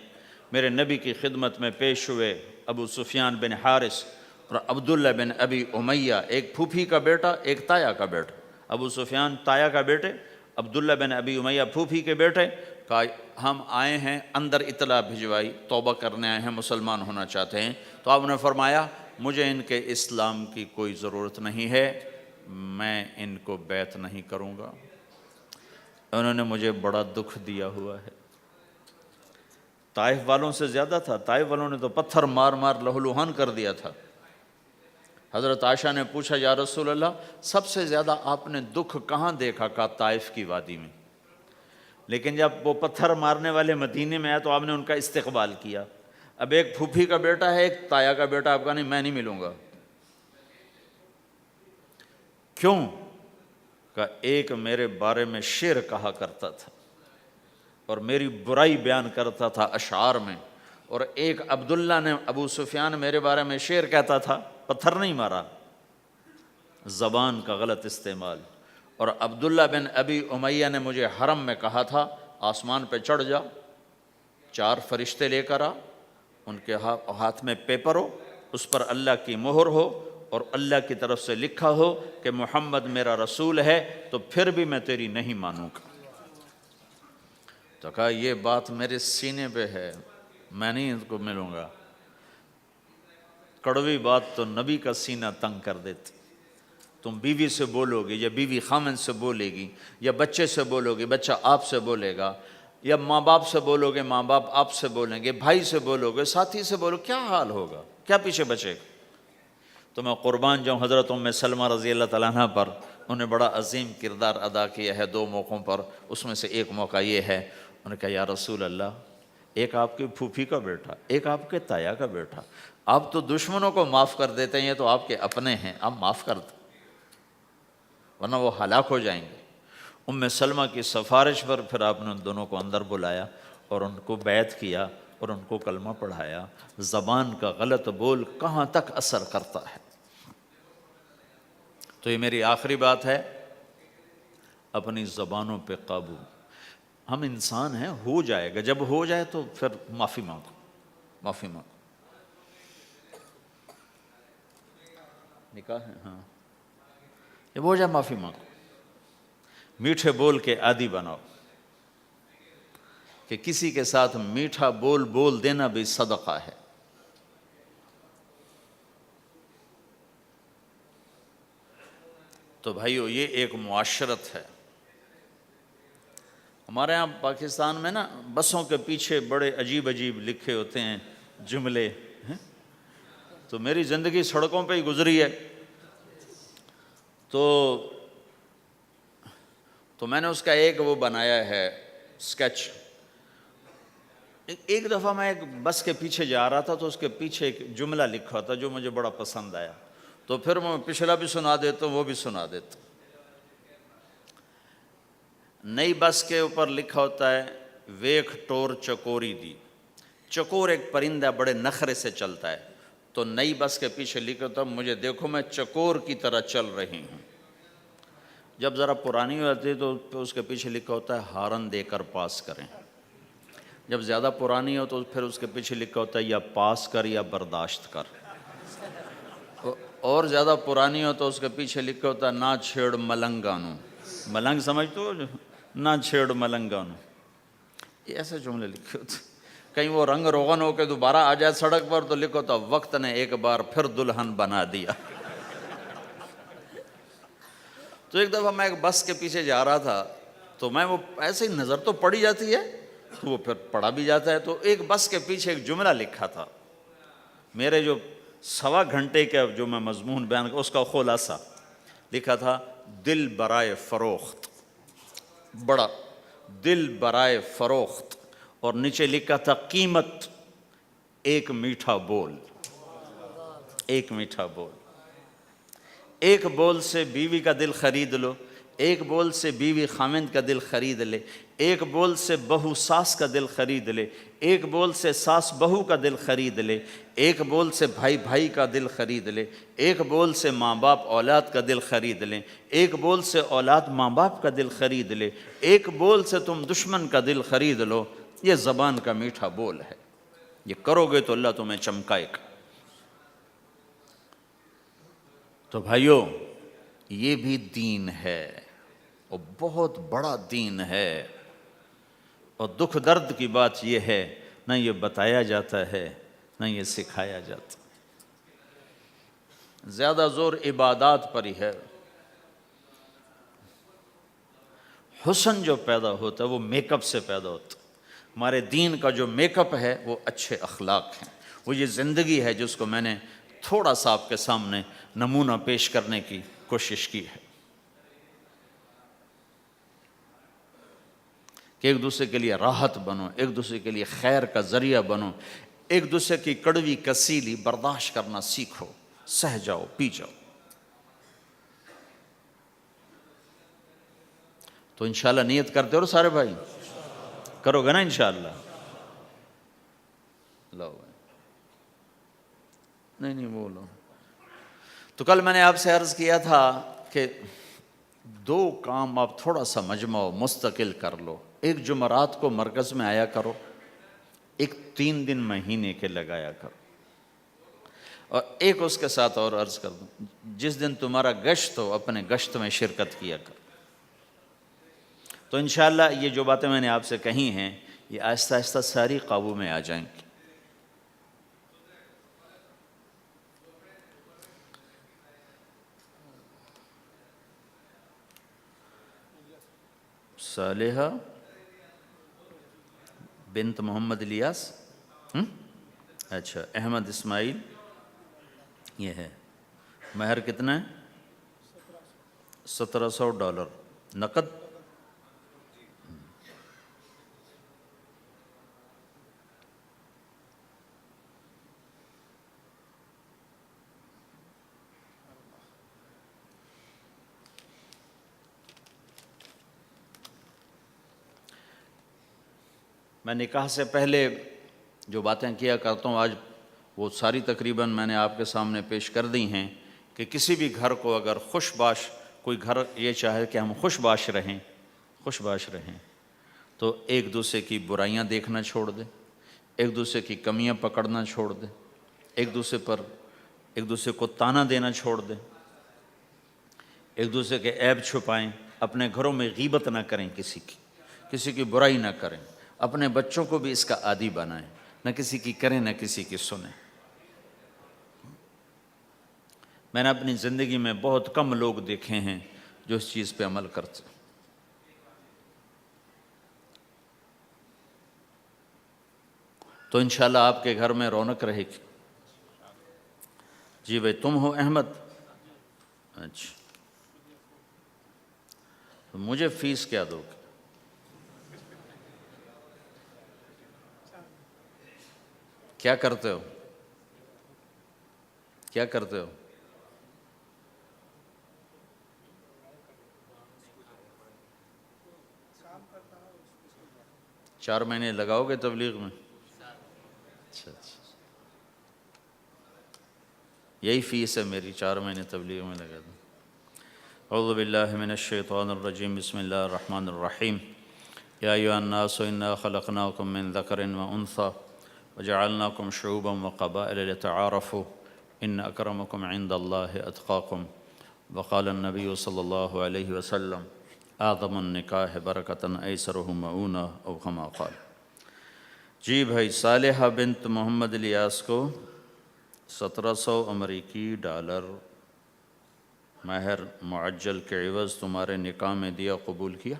میرے نبی کی خدمت میں پیش ہوئے ابو سفیان بن حارث اور عبداللہ بن ابی امیہ، ایک پھوپھی کا بیٹا، ایک تایا کا بیٹا۔ ابو سفیان تایا کا بیٹے، عبداللہ بن ابی امیہ پھوپھی کے بیٹے۔ کہا ہم آئے ہیں، اندر اطلاع بھجوائی، توبہ کرنے آئے ہیں، مسلمان ہونا چاہتے ہیں۔ تو آپ نے فرمایا مجھے ان کے اسلام کی کوئی ضرورت نہیں ہے، میں ان کو بیعت نہیں کروں گا، انہوں نے مجھے بڑا دکھ دیا ہوا ہے۔ طائف والوں سے زیادہ تھا، طائف والوں نے تو پتھر مار مار لہولوہان کر دیا تھا۔ حضرت عائشہ نے پوچھا یا رسول اللہ سب سے زیادہ آپ نے دکھ کہاں دیکھا؟ کہا طائف کی وادی میں۔ لیکن جب وہ پتھر مارنے والے مدینے میں آئے تو آپ نے ان کا استقبال کیا۔ اب ایک پھوپھی کا بیٹا ہے، ایک تایا کا بیٹا، آپ کا نہیں، میں نہیں ملوں گا۔ کیوں؟ کہ ایک میرے بارے میں شعر کہا کرتا تھا اور میری برائی بیان کرتا تھا اشعار میں، اور ایک عبداللہ نے، ابو سفیان میرے بارے میں شعر کہتا تھا، پتھر نہیں مارا، زبان کا غلط استعمال۔ اور عبداللہ بن ابی امیہ نے مجھے حرم میں کہا تھا آسمان پہ چڑھ جا، 4 فرشتے لے کر آ، ان کے ہاتھ میں پیپر ہو، اس پر اللہ کی مہر ہو اور اللہ کی طرف سے لکھا ہو کہ محمد میرا رسول ہے، تو پھر بھی میں تیری نہیں مانوں گا۔ تو کہا یہ بات میرے سینے پہ ہے، میں نہیں ان کو ملوں گا۔ کڑوی بات تو نبی کا سینہ تنگ کر دیتی۔ تم بیوی سے بولو گے یا بیوی خامن سے بولے گی، یا بچے سے بولو گے بچہ آپ سے بولے گا، یا ماں باپ سے بولو گے ماں باپ آپ سے بولیں گے، بھائی سے بولو گے، ساتھی سے بولو، کیا حال ہوگا؟ کیا پیچھے بچے گا؟ تو میں قربان جاؤں حضرت ام سلمہ رضی اللہ تعالیٰ عنہ پر، انہوں نے بڑا عظیم کردار ادا کیا ہے 2 موقعوں پر۔ اس میں سے ایک موقع یہ ہے، انہوں نے کہا یا رسول اللہ، ایک آپ کی پھوپھی کا بیٹا، ایک آپ کے تایا کا بیٹا، آپ تو دشمنوں کو معاف کر دیتے ہیں، یہ تو آپ کے اپنے ہیں، آپ معاف کر دیں ورنہ وہ ہلاک ہو جائیں گے۔ ام سلمہ کی سفارش پر پھر آپ نے ان دونوں کو اندر بلایا اور ان کو بیعت کیا اور ان کو کلمہ پڑھایا۔ زبان کا غلط بول کہاں تک اثر کرتا ہے۔ تو یہ میری آخری بات ہے، اپنی زبانوں پہ قابو۔ ہم انسان ہیں، ہو جائے گا، جب ہو جائے تو پھر معافی مانگو، معافی مانگو۔ نکاح ہے، ہاں، جب ہو جائے معافی مانگو۔ میٹھے بول کے عادی بناؤ، کہ کسی کے ساتھ میٹھا بول دینا بھی صدقہ ہے۔ تو بھائیو یہ ایک معاشرت ہے۔ ہمارے ہاں پاکستان میں نا بسوں کے پیچھے بڑے عجیب عجیب لکھے ہوتے ہیں جملے، تو میری زندگی سڑکوں پہ ہی گزری ہے، تو میں نے اس کا ایک وہ بنایا ہے اسکیچ، ایک دفعہ میں ایک بس کے پیچھے جا رہا تھا تو اس کے پیچھے ایک جملہ لکھا تھا جو مجھے بڑا پسند آیا، تو پھر میں پچھلا بھی سنا دیتا ہوں، وہ بھی سنا دیتا ہوں۔ نئی بس کے اوپر لکھا ہوتا ہے ویکھ ٹور چکوری دی۔ چکور ایک پرندہ بڑے نخرے سے چلتا ہے، تو نئی بس کے پیچھے لکھا ہوتا ہے مجھے دیکھو میں چکور کی طرح چل رہی ہوں۔ جب ذرا پرانی ہو جاتی ہے تو اس کے پیچھے لکھا ہوتا ہے ہارن دے کر پاس کریں۔ جب زیادہ پرانی ہو تو پھر اس کے پیچھے لکھا ہوتا ہے یا پاس کر یا برداشت کر۔ اور زیادہ پرانی ہو تو اس کے پیچھے لکھا ہوتا ہے نہ چھیڑ ملنگانو۔ ملنگ سمجھتے ہو؟ نہ چھیڑ ملنگانو۔ یہ ایسے جملے لکھے ہوتے ہیں۔ کہیں وہ رنگ روغن ہو کے دوبارہ آ جائے سڑک پر تو لکھو ہوتا وقت نے ایک بار پھر دلہن بنا دیا۔ تو ایک دفعہ میں ایک بس کے پیچھے جا رہا تھا تو میں وہ ایسے ہی نظر تو پڑی جاتی ہے تو وہ پھر پڑھا بھی جاتا ہے، تو ایک بس کے پیچھے ایک جملہ لکھا تھا، میرے جو 1.25 گھنٹے کا جو میں مضمون بیان کر اس کا خلاصہ لکھا تھا دل برائے فروخت، بڑا دل برائے فروخت، اور نیچے لکھا تھا قیمت ایک میٹھا بول۔ ایک میٹھا بول، ایک بول سے بیوی کا دل خرید لو، ایک بول سے بیوی خامند کا دل خرید لے، ایک بول سے بہو ساس کا دل خرید لے، ایک بول سے ساس بہو کا دل خرید لے، ایک بول سے بھائی بھائی کا دل خرید لے، ایک بول سے ماں باپ اولاد کا دل خرید لیں، ایک بول سے اولاد ماں باپ کا دل خرید لے، ایک بول سے تم دشمن کا دل خرید لو۔ یہ زبان کا میٹھا بول ہے، یہ کرو گے تو اللہ تمہیں چمکائے گا۔ تو بھائیو یہ بھی دین ہے اور بہت بڑا دین ہے، اور دکھ درد کی بات یہ ہے نہ یہ بتایا جاتا ہے نہ یہ سکھایا جاتا۔ زیادہ زور عبادات پر ہی ہے۔ حسن جو پیدا ہوتا ہے وہ میک اپ سے پیدا ہوتا ہے۔ ہمارے دین کا جو میک اپ ہے وہ اچھے اخلاق ہیں، وہ یہ زندگی ہے جس کو میں نے تھوڑا سا آپ کے سامنے نمونہ پیش کرنے کی کوشش کی ہے، کہ ایک دوسرے کے لیے راحت بنو، ایک دوسرے کے لیے خیر کا ذریعہ بنو، ایک دوسرے کی کڑوی کسیلی برداشت کرنا سیکھو، سہ جاؤ پی جاؤ۔ تو انشاءاللہ نیت کرتے ہو سارے بھائی؟ کرو گے نا انشاءاللہ؟ لاؤ نہیں بولو۔ تو کل میں نے آپ سے عرض کیا تھا کہ 2 کام آپ تھوڑا سا مجمع مستقل کر لو۔ ایک جمعرات کو مرکز میں آیا کرو، ایک 3 دن مہینے کے لگایا کرو، اور ایک اس کے ساتھ اور عرض کر دوں، جس دن تمہارا گشت ہو اپنے گشت میں شرکت کیا کرو۔ تو انشاءاللہ یہ جو باتیں میں نے آپ سے کہی ہیں یہ آہستہ آہستہ ساری قابو میں آ جائیں گی۔ صالحہ بنت محمد الیاس، اچھا احمد اسماعیل، یہ ہے۔ مہر کتنا ہے؟ $1700 نقد۔ میں نکاح سے پہلے جو باتیں کیا کرتا ہوں آج وہ ساری تقریباً میں نے آپ کے سامنے پیش کر دی ہیں، کہ کسی بھی گھر کو اگر خوش باش، کوئی گھر یہ چاہے کہ ہم خوش باش رہیں تو ایک دوسرے کی برائیاں دیکھنا چھوڑ دے، ایک دوسرے کی کمیاں پکڑنا چھوڑ دے، ایک دوسرے کو تانا دینا چھوڑ دے، ایک دوسرے کے عیب چھپائیں، اپنے گھروں میں غیبت نہ کریں، کسی کی برائی نہ کریں، اپنے بچوں کو بھی اس کا عادی بنائیں، نہ کسی کی کریں نہ کسی کی سنیں۔ میں نے اپنی زندگی میں بہت کم لوگ دیکھے ہیں جو اس چیز پہ عمل کرتے۔ تو انشاءاللہ آپ کے گھر میں رونق رہے گی۔ جی بھائی تم ہو احمد؟ اچھا، تو مجھے فیس کیا دو گے؟ کیا کرتے ہو؟ کیا کرتے ہو؟ 4 مہینے لگاؤ گے تبلیغ میں؟ اچھا اچھا، یہی فیس ہے میری، 4 مہینے تبلیغ میں لگا دوں۔ اعوذ باللہ من الشیطان الرجیم، بسم اللہ الرحمن الرحیم۔ یا ایھا الناس انا خلقناکم من ذکر وانثی وجعلناکم شعوبا وقبائل لتعارفوا ان اکرمکم عند اللہ اتقاکم، وقال النبی صلی اللہ علیہ وسلم اعظم النکاح برکۃ ایسرہ مؤونہ، او کما قال۔ جی بھائی، صالحہ بنت محمد الیاس کو 1700 امریکی ڈالر مہر معجل کے عوض تمہارے نکاح میں دیا، قبول کیا؟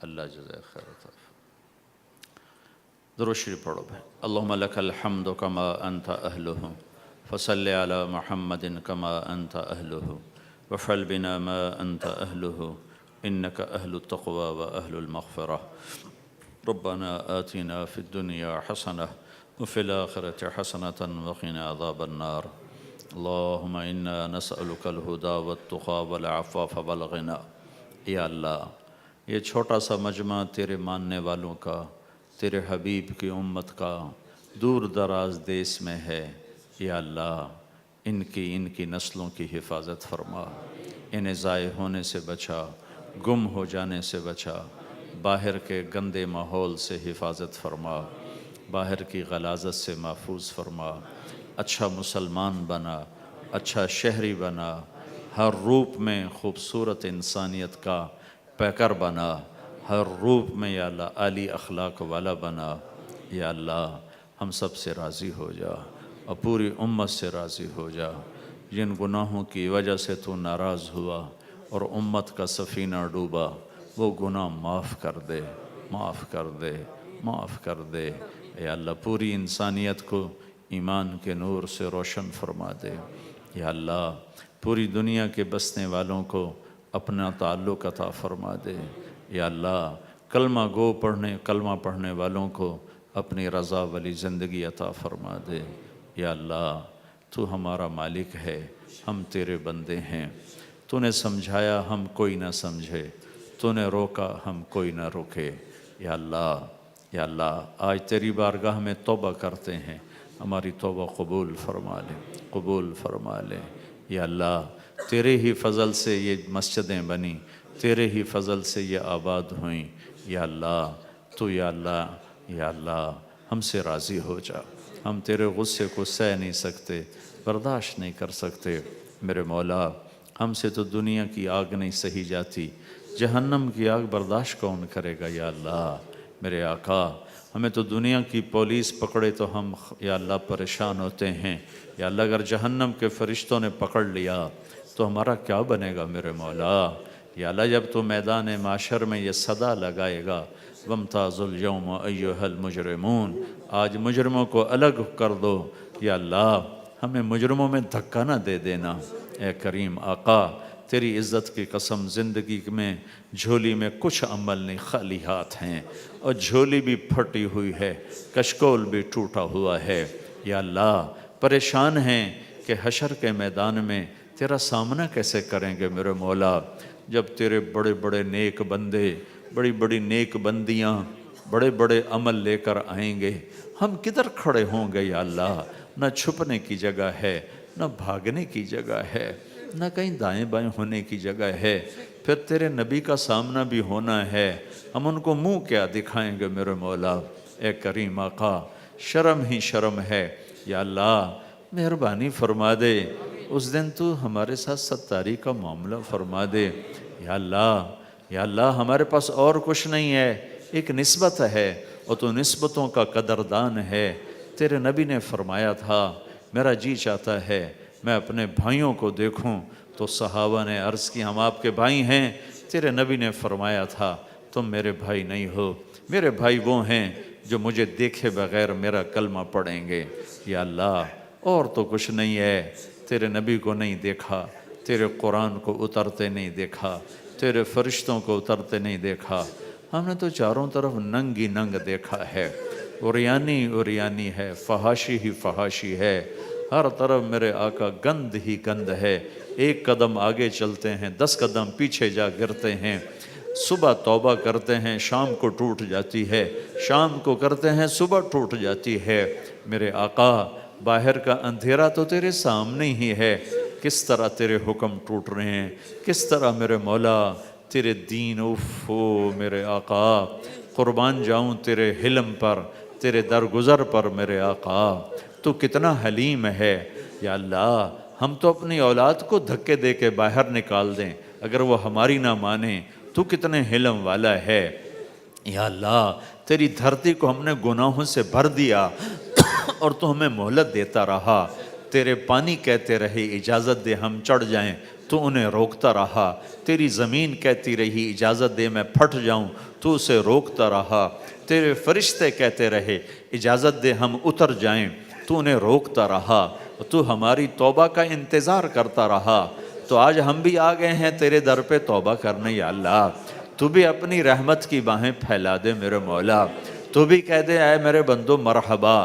اللہ جزائے خیر عطا۔ درود شریف پڑھو بھائی۔ اللہم لک الحمد کما انت اہلہ، فصل علی محمد کما انت اہلہ، وفعل بنا ما انت اہلہ، انک اہل التقوی و اہل المغفرہ۔ ربنا آتنا فی الدنیا حسنہ وفی الآخرۃ حسنۃ وقنا عذاب النار۔ اللہم انا نسألک الہدی والتقی والعفاف والغنی۔ یا اللہ، یہ چھوٹا سا مجمع تیرے ماننے والوں کا، تیرے حبیب کی امت کا دور دراز دیس میں ہے، یا اللہ ان کی نسلوں کی حفاظت فرما، انہیں ضائع ہونے سے بچا، گم ہو جانے سے بچا، باہر کے گندے ماحول سے حفاظت فرما، باہر کی غلاظت سے محفوظ فرما، اچھا مسلمان بنا، اچھا شہری بنا، ہر روپ میں خوبصورت انسانیت کا پیکر بنا، ہر روپ میں یا اللہ عالی اخلاق والا بنا۔ یا اللہ ہم سب سے راضی ہو جا اور پوری امت سے راضی ہو جا۔ جن گناہوں کی وجہ سے تو ناراض ہوا اور امت کا سفینہ ڈوبا، وہ گناہ معاف کر دے، معاف کر دے، معاف کر دے۔ یا اللہ پوری انسانیت کو ایمان کے نور سے روشن فرما دے۔ یا اللہ پوری دنیا کے بسنے والوں کو اپنا تعلق عطا فرما دے۔ یا اللہ کلمہ پڑھنے والوں کو اپنی رضا والی زندگی عطا فرما دے۔ یا اللہ تو ہمارا مالک ہے، ہم تیرے بندے ہیں، تو نے سمجھایا ہم کوئی نہ سمجھے، تو نے روکا ہم کوئی نہ روکے۔ یا اللہ آج تیری بارگاہ میں توبہ کرتے ہیں، ہماری توبہ قبول فرما لے، قبول فرما لے۔ یا اللہ تیرے ہی فضل سے یہ مسجدیں بنی، تیرے ہی فضل سے یہ آباد ہوئیں۔ یا اللہ تو یا اللہ ہم سے راضی ہو جا، ہم تیرے غصے کو سہ نہیں سکتے، برداشت نہیں کر سکتے۔ میرے مولا ہم سے تو دنیا کی آگ نہیں سہی جاتی، جہنم کی آگ برداشت کون کرے گا؟ یا اللہ میرے آقا ہمیں تو دنیا کی پولیس پکڑے تو ہم یا اللہ پریشان ہوتے ہیں، یا اللہ اگر جہنم کے فرشتوں نے پکڑ لیا تو ہمارا کیا بنے گا میرے مولا؟ یا اللہ جب تو میدان معاشر میں یہ صدا لگائے گا وَامْتَازُوا الْيَوْمَ أَيُّهَا الْمُجْرِمُونَ، آج مجرموں کو الگ کر دو۔ یا اللہ ہمیں مجرموں میں دھکا نہ دے دینا۔ اے کریم آقا تیری عزت کی قسم، زندگی میں جھولی میں کچھ عمل نہیں، خالی ہاتھ ہیں، اور جھولی بھی پھٹی ہوئی ہے، کشکول بھی ٹوٹا ہوا ہے۔ یا اللہ پریشان ہیں کہ حشر کے میدان میں تیرا سامنا کیسے کریں گے میرے مولا، جب تیرے بڑے بڑے نیک بندے، بڑی بڑی نیک بندیاں، بڑے بڑے عمل لے کر آئیں گے، ہم کدھر کھڑے ہوں گے؟ یا اللہ نہ چھپنے کی جگہ ہے، نہ بھاگنے کی جگہ ہے، نہ کہیں دائیں بائیں ہونے کی جگہ ہے۔ پھر تیرے نبی کا سامنا بھی ہونا ہے، ہم ان کو منہ کیا دکھائیں گے میرے مولا؟ اے کریم آقا شرم ہی شرم ہے۔ یا اللہ مہربانی فرما دے، اس دن تو ہمارے ساتھ ستاری کا معاملہ فرما دے۔ یا اللہ ہمارے پاس اور کچھ نہیں ہے، ایک نسبت ہے، اور تو نسبتوں کا قدردان ہے۔ تیرے نبی نے فرمایا تھا میرا جی چاہتا ہے میں اپنے بھائیوں کو دیکھوں، تو صحابہ نے عرض کی ہم آپ کے بھائی ہیں۔ تیرے نبی نے فرمایا تھا تم میرے بھائی نہیں ہو، میرے بھائی وہ ہیں جو مجھے دیکھے بغیر میرا کلمہ پڑھیں گے۔ یا اللہ اور تو کچھ نہیں ہے، تیرے نبی کو نہیں دیکھا، تیرے قرآن کو اترتے نہیں دیکھا، تیرے فرشتوں کو اترتے نہیں دیکھا، ہم نے تو چاروں طرف ننگ ہی ننگ دیکھا ہے۔ اوریانی ہے، فحاشی ہی فحاشی ہے، ہر طرف میرے آقا گند ہی گند ہے، ایک قدم آگے چلتے ہیں 10 قدم پیچھے جا گرتے ہیں، صبح توبہ کرتے ہیں شام کو ٹوٹ جاتی ہے، شام کو کرتے ہیں صبح ٹوٹ جاتی ہے۔ میرے آقا باہر کا اندھیرا تو تیرے سامنے ہی ہے، کس طرح تیرے حکم ٹوٹ رہے ہیں، کس طرح میرے مولا تیرے دین، میرے آقا قربان جاؤں تیرے حلم پر، تیرے درگزر پر میرے آقا، تو کتنا حلیم ہے یا اللہ۔ ہم تو اپنی اولاد کو دھکے دے کے باہر نکال دیں، اگر وہ ہماری نہ مانے تو کتنے حلم والا ہے یا اللہ۔ تیری دھرتی کو ہم نے گناہوں سے بھر دیا اور تو ہمیں مہلت دیتا رہا، تیرے پانی کہتے رہے اجازت دے ہم چڑھ جائیں تو انہیں روکتا رہا، تیری زمین کہتی رہی اجازت دے میں پھٹ جاؤں تو اسے روکتا رہا، تیرے فرشتے کہتے رہے اجازت دے ہم اتر جائیں تو انہیں روکتا رہا، تو ہماری توبہ کا انتظار کرتا رہا۔ تو آج ہم بھی آ گئے ہیں تیرے در پہ توبہ کرنے یا اللہ، تو بھی اپنی رحمت کی باہیں پھیلا دے میرے مولا، تو بھی کہہ دے اے میرے بندو مرحبا،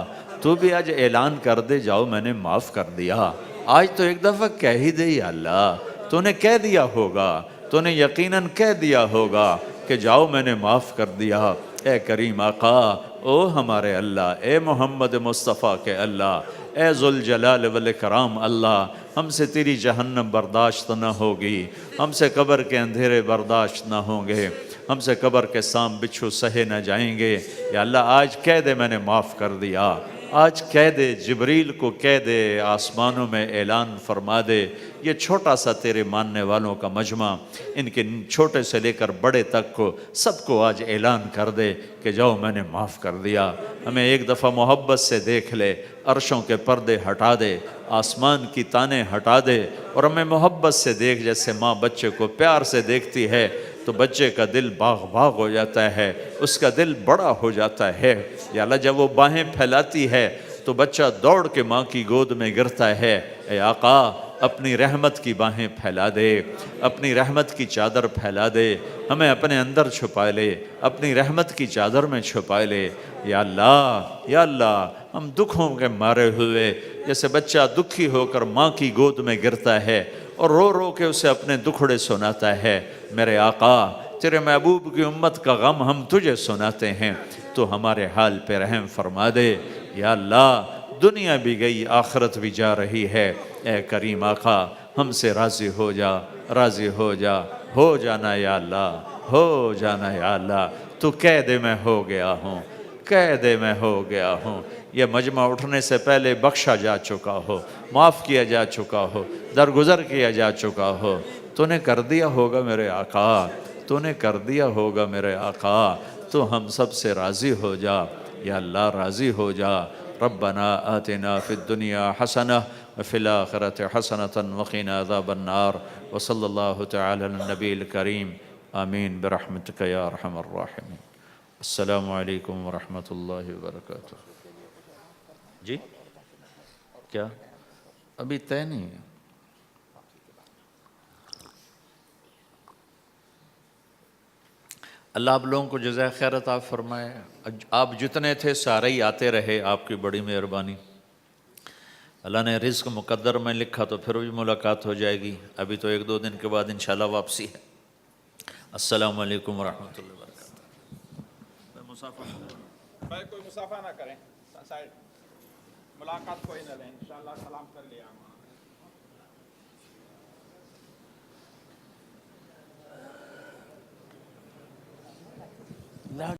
تو بھی آج اعلان کر دے جاؤ میں نے معاف کر دیا۔ آج تو ایک دفعہ کہہ ہی دے یا اللہ، تو نے کہہ دیا ہوگا، تو نے یقیناً کہہ دیا ہوگا کہ جاؤ میں نے معاف کر دیا۔ اے کریم آقا، او ہمارے اللہ، اے محمد مصطفیٰ کے اللہ، اے ذوالجلال والاکرام اللہ، ہم سے تیری جہنم برداشت نہ ہوگی، ہم سے قبر کے اندھیرے برداشت نہ ہوں گے، ہم سے قبر کے سانپ بچھو سہے نہ جائیں گے یا اللہ۔ آج کہہ دے میں نے معاف کر دیا، آج کہہ دے، جبریل کو کہہ دے، آسمانوں میں اعلان فرما دے، یہ چھوٹا سا تیرے ماننے والوں کا مجمع، ان کے چھوٹے سے لے کر بڑے تک کو سب کو آج اعلان کر دے کہ جاؤ میں نے معاف کر دیا۔ ہمیں ایک دفعہ محبت سے دیکھ لے، عرشوں کے پردے ہٹا دے، آسمان کی تانے ہٹا دے، اور ہمیں محبت سے دیکھ، جیسے ماں بچے کو پیار سے دیکھتی ہے تو بچے کا دل باغ باغ ہو جاتا ہے، اس کا دل بڑا ہو جاتا ہے یا اللہ۔ جب وہ باہیں پھیلاتی ہے تو بچہ دوڑ کے ماں کی گود میں گرتا ہے۔ اے آقا اپنی رحمت کی باہیں پھیلا دے، اپنی رحمت کی چادر پھیلا دے، ہمیں اپنے اندر چھپا لے، اپنی رحمت کی چادر میں چھپا لے یا اللہ۔ یا اللہ ہم دکھوں کے مارے ہوئے، جیسے بچہ دکھی ہو کر ماں کی گود میں گرتا ہے اور رو رو کے اسے اپنے دکھڑے سناتا ہے، میرے آقا تیرے محبوب کی امت کا غم ہم تجھے سناتے ہیں، تو ہمارے حال پہ رحم فرما دے یا اللہ۔ دنیا بھی گئی آخرت بھی جا رہی ہے، اے کریم آقا ہم سے راضی ہو جا، راضی ہو جا، ہو جانا یا اللہ، ہو جانا یا اللہ۔ تو کہہ دے میں ہو گیا ہوں، کہہ دے میں ہو گیا ہوں۔ یہ مجمع اٹھنے سے پہلے بخشا جا چکا ہو، معاف کیا جا چکا ہو، درگزر کیا جا چکا ہو، تو نے کر دیا ہوگا میرے آقا، تو نے کر دیا ہوگا میرے آقا، تو ہم سب سے راضی ہو جا یا اللہ، راضی ہو جا۔ ربنا آتنا فی الدنیا حسنہ وفی الآخرۃ حسنۃ وقنا عذاب النار، وصلی اللہ تعالی علی النبی الکریم، آمین برحمتک یا ارحم الراحمین۔ السلام علیکم ورحمۃ اللہ وبرکاتہ۔ جی کیا ابھی طے نہیں ہے؟ اللہ آپ لوگوں کو جزائے خیر عطا فرمائے۔ آپ جتنے تھے سارے ہی آتے رہے، آپ کی بڑی مہربانی۔ اللہ نے رزق مقدر میں لکھا تو پھر بھی ملاقات ہو جائے گی، ابھی تو 1-2 دن کے بعد انشاءاللہ واپسی ہے۔ السلام علیکم ورحمۃ اللہ وبرکاتہ۔ بھائی کوئی مسافہ نہ کریں، سائڈ ملاقات کوئی نہ لیں، انشاءاللہ سلام کر لیا ہم۔